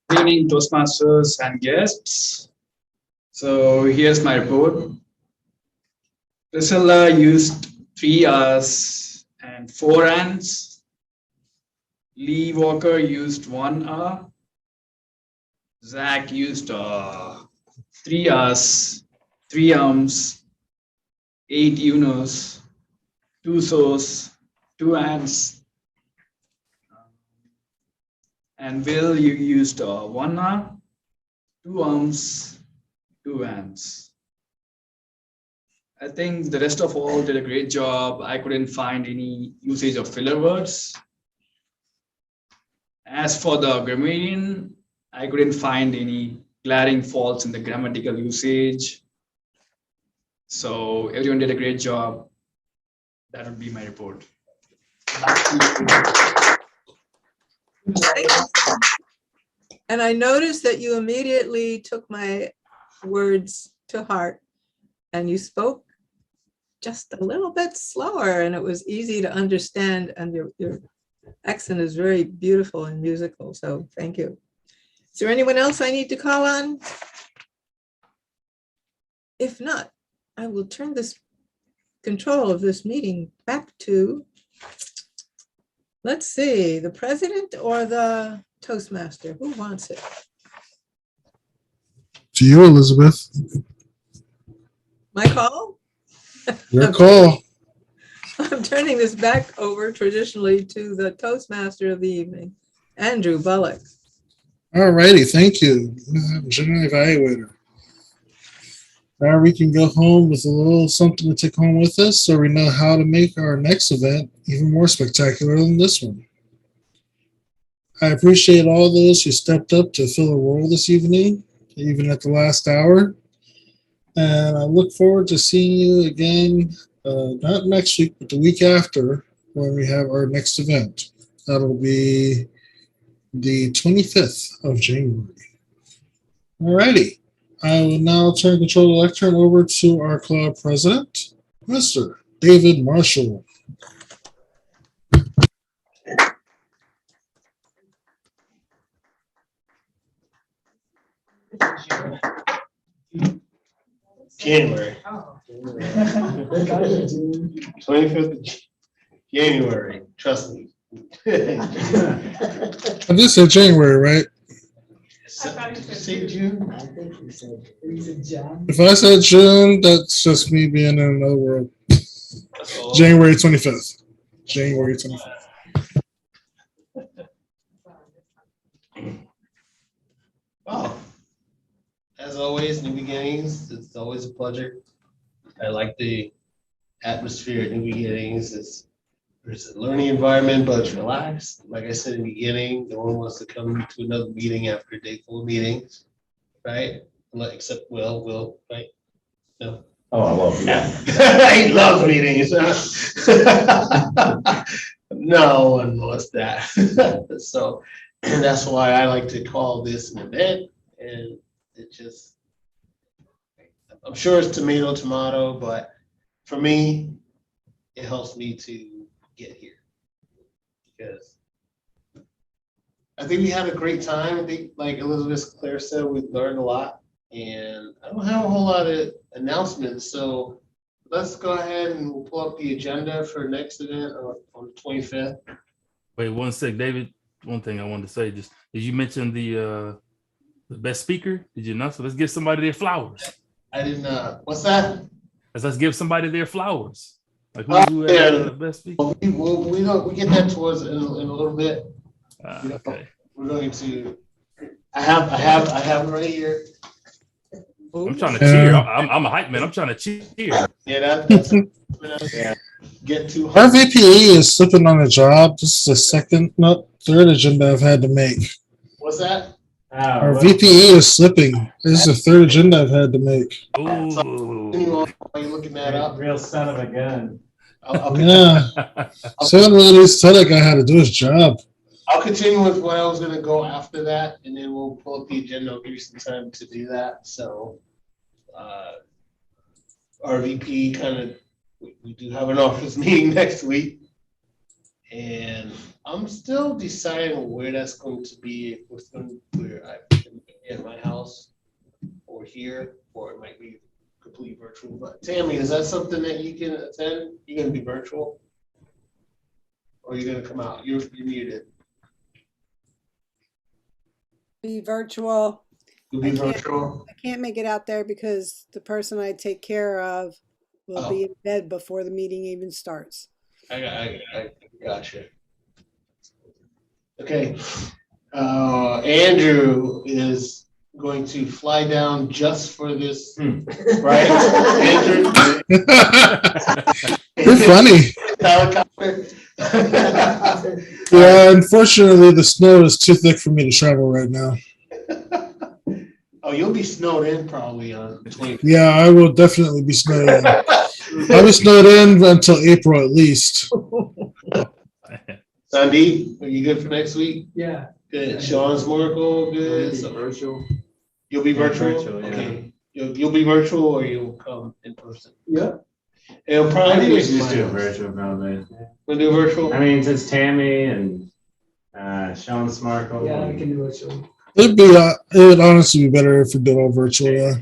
Good evening, Toastmasters and guests. So here's my report. Priscilla used 3 hours and 4 ands. Lee Walker used 1 hour. Zach used 3 hours, 3 arms, 8 unos, 2 so's, 2 ands. And Will, you used 1 hour, 2 arms, 2 ands. I think the rest of all did a great job. I couldn't find any usage of filler words. As for the grammarian, I couldn't find any glaring faults in the grammatical usage. So everyone did a great job. That would be my report. And I noticed that you immediately took my words to heart and you spoke just a little bit slower and it was easy to understand, and your accent is very beautiful and musical, so thank you. Is there anyone else I need to call on? If not, I will turn this control of this meeting back to, let's see, the president or the Toastmaster? Who wants it? To you, Elizabeth. My call? Your call. I'm turning this back over traditionally to the Toastmaster of the evening, Andrew Bullock. All righty, thank you, General Evaluator. Now we can go home with a little something to take home with us, so we know how to make our next event even more spectacular than this one. I appreciate all those who stepped up to fill a role this evening, even at the last hour. And I look forward to seeing you again, not next week, but the week after, when we have our next event. That'll be the 25th of January. All righty. I will now turn control of the lectern over to our club president, Mr. David Marshall. January. 25th of January, trust me. I just said January, right? Did you say June? I think he said. If I said June, that's just me being in another world. January 25th. January 25th. Wow. As always, New Beginnings, it's always a pleasure. I like the atmosphere at New Beginnings. There's a learning environment, but it's relaxed. Like I said in the beginning, no one wants to come to another meeting after a day full of meetings, right? Except Will, right? No. Oh, I love that. He loves meetings. No one wants that. So that's why I like to call this an event, and it just, I'm sure it's tomato, but for me, it helps me to get here. Because I think we had a great time. I think, like Elizabeth Claire said, we learned a lot. And I don't have a whole lot of announcements, so let's go ahead and we'll pull up the agenda for next event on the 25th. Wait 1 sec, David. One thing I wanted to say, just did you mention the best speaker? Did you not? So let's give somebody their flowers. I didn't. What's that? Let's give somebody their flowers. Like who Yeah. had the best speaker? We get that towards in a little bit. Okay. We're going to. I have it right here. I'm trying to cheer. I'm a hype man. I'm trying to cheer. Yeah, that's get to. Our VPE is slipping on the job. This is the third agenda I've had to make. What's that? Our VPE is slipping. This is the third agenda I've had to make. Ooh. Are you looking that up? Real son of a gun. Yeah. Someone really tell that guy how to do his job. I'll continue with what I was going to go after that, and then we'll pull up the agenda. I'll give you some time to do that. So, our VP we do have an office meeting next week, and I'm still deciding where that's going to be. Where I at my house, or here, or it might be complete virtual. But Tammy, is that something that you can attend? You gonna be virtual? Or are you gonna come out? You're muted. Be virtual. You'll be I can't- virtual? I can't make it out there because the person I take care of will be in bed before the meeting even starts. I gotcha. Okay. Andrew is going to fly down just for this, right? Andrew? You're funny. Helicopter. Yeah, unfortunately, the snow is too thick for me to travel right now. Oh, you'll be snowed in probably on 20. Yeah, I will definitely be snowed in. I'll be snowed in until April at least. Sandeep, are you good for next week? Yeah. Good. Sean's Miracle, good. So Virtual. you'll be Yeah, virtual? virtual, yeah. Okay. You'll be virtual or you'll come in person? Yeah. It'll I probably think be we should just do a miles. virtual probably. We'll do virtual? I mean, since Tammy and Sean Smarkle. Yeah, I can do virtual. It would honestly be better if we did all virtual. Yeah.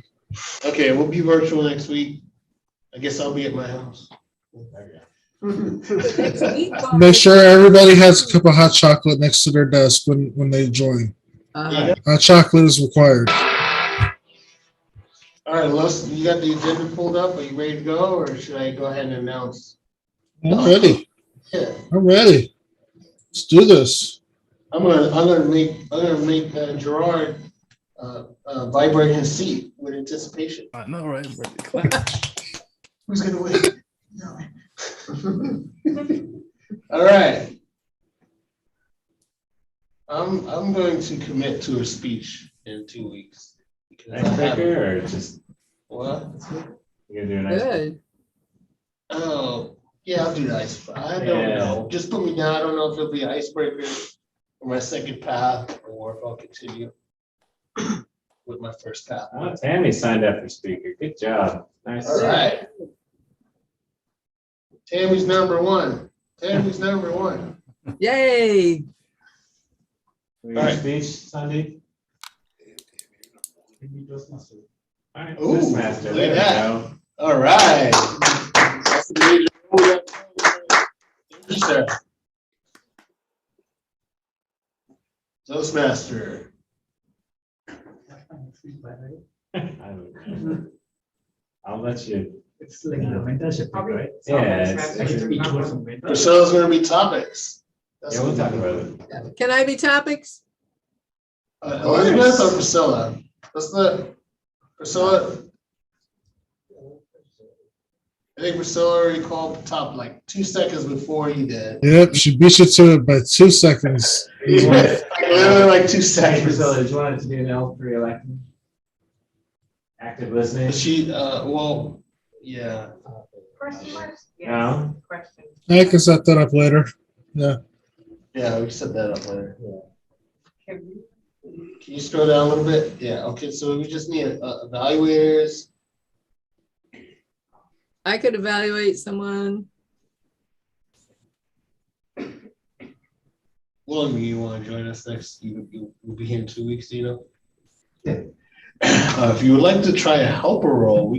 Okay, we'll be virtual next week. I guess I'll be at my house. Next week. Make sure everybody has a cup of hot chocolate next to their desk when they join. Uh-huh. Hot chocolate is required. All right, Les, you got the agenda pulled up? Are you ready to go, or should I go ahead and announce? I'm ready. Yeah, I'm ready. Let's do this. I'm gonna make Gerard vibrate his seat with anticipation. I know, right? Who's gonna win? No. All right. I'm going to commit to a speech in 2 weeks. because I have- Icebreaker or just, What? you're gonna do an icebreaker? Good. Oh, yeah, I'll do the ice. I don't Yeah. know. Just put me down. I don't know if it'll be icebreaker or my second path, or if I'll continue with my first path. Oh, Tammy signed up for speaker. Good job. Nice. All right. Tammy's number one. Tammy's number one. Yay. Your Alright. speech, Sandeep? All right, Ooh, Toastmaster, look there at we that. go. All right. That's the major role. Thank you, sir. Toastmaster. I'll let you. It's like a mentorship, right? Yeah, it's- Priscilla's gonna be topics. That's Yeah, we'll what talk we about do. it. Can I be topics? Elizabeth or Priscilla? What's the, Priscilla? I think Priscilla already called the top like 2 seconds before you did. Yep, she beat you to it by 2 seconds. Literally like 2 seconds. Priscilla, did you want it to be an L for election? Active listening? She, well, yeah. Question marks? No? Question. I can set that up later. Yeah, we can set that up later. Can we- Can you scroll down a little bit? Yeah, okay, so we just need evaluators. I could evaluate someone. Well, you want to join us next? You'll be here in 2 weeks, you know? Yeah. If you would like to try a helper role,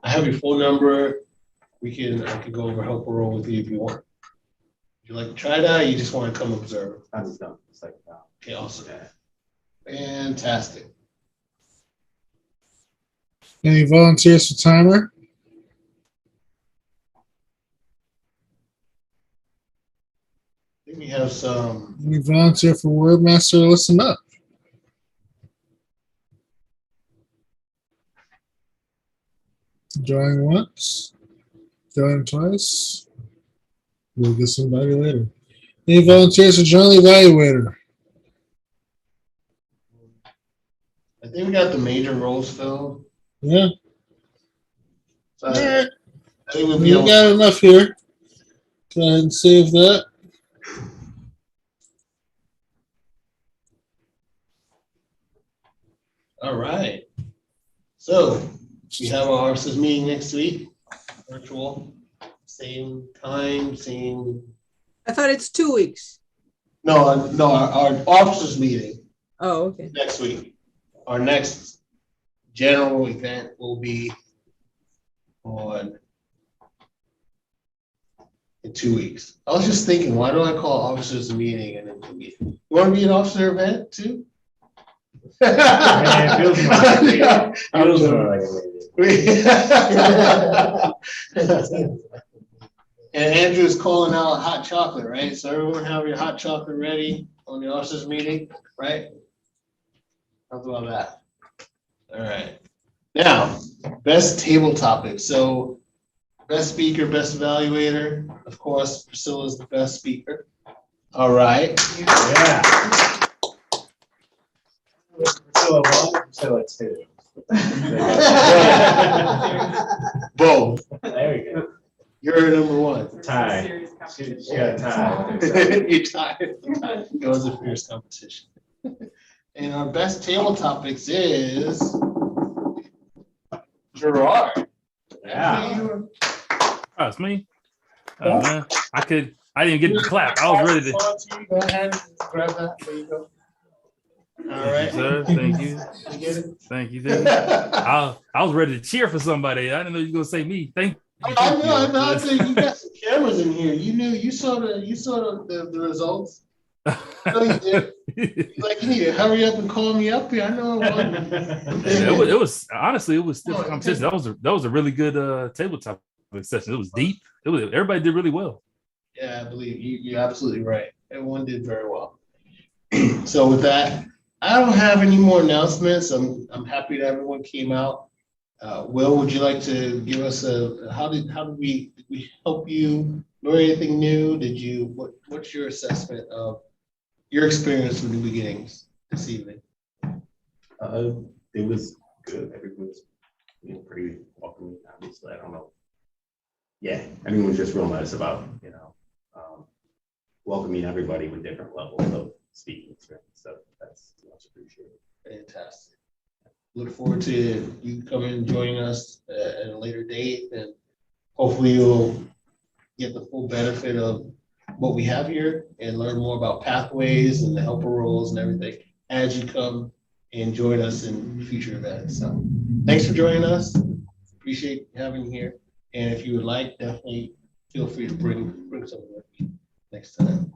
I have your phone number. I could go over helper role with you if you want. Would you like to try that, or you just want to come observe? I just don't. It's like, no. Okay, awesome. Fantastic. Any volunteers for timer? I think we have some. Any volunteer for word master? Listen up. Join once, join twice. We'll get somebody later. Any volunteers for join the evaluator? I think we got the major roles filled. Yeah, So all right. I think we'll be We able. got enough here. Go ahead and save that. All right. So we have our officers meeting next week, virtual, same time, same. I thought it's 2 weeks. No, our officers meeting Oh, okay. next week. Our next general event will be on in 2 weeks. I was just thinking, why do I call officers a meeting and then 2 weeks? You want to be an officer event too? Yeah, it feels more like a meeting. Yeah, I'm Feels joking. more like a meeting. And Andrew is calling out hot chocolate, right? So everyone have your hot chocolate ready on the officers meeting, right? How's about that? All right. Now, best table topic. So best speaker, best evaluator. Of course, Priscilla's the best speaker. All right. Yeah. Priscilla one, Priscilla two. Both. There we go. You're number one. Tie. She got a tie. You tied. It was a fierce competition. And our best table topics is Gerard. Yeah. Oh, it's me. Oh, man. I didn't get the clap. I was ready to. Go ahead, grab that. There you go. All right. Sir, thank you. You get it? Thank you. Thank you. I was ready to cheer for somebody. I didn't know you were gonna say me. Thank you. I know. I think you got some cameras in here. You saw the results. No, you did. Like, you need to hurry up and call me up here. I know I won. It was honestly, it was stiff competition. That was a really good tabletop session. It was deep. Everybody did really well. Yeah, I believe you're absolutely right. Everyone did very well. So with that, I don't have any more announcements. I'm happy that everyone came out. Will, would you like to give us how did we help you learn anything new? What's your assessment of your experience with New Beginnings this evening? It was good. Everyone was pretty welcoming. Obviously, I don't know. Yeah, everyone was just real nice about welcoming everybody with different levels of speaking experience. So that's much appreciated. Fantastic. Look forward to you coming and joining us at a later date, and hopefully you'll get the full benefit of what we have here and learn more about pathways and the helper roles and everything as you come and join us in future events. So thanks for joining us. Appreciate having you here. And if you would like, definitely feel free to bring someone with you next time.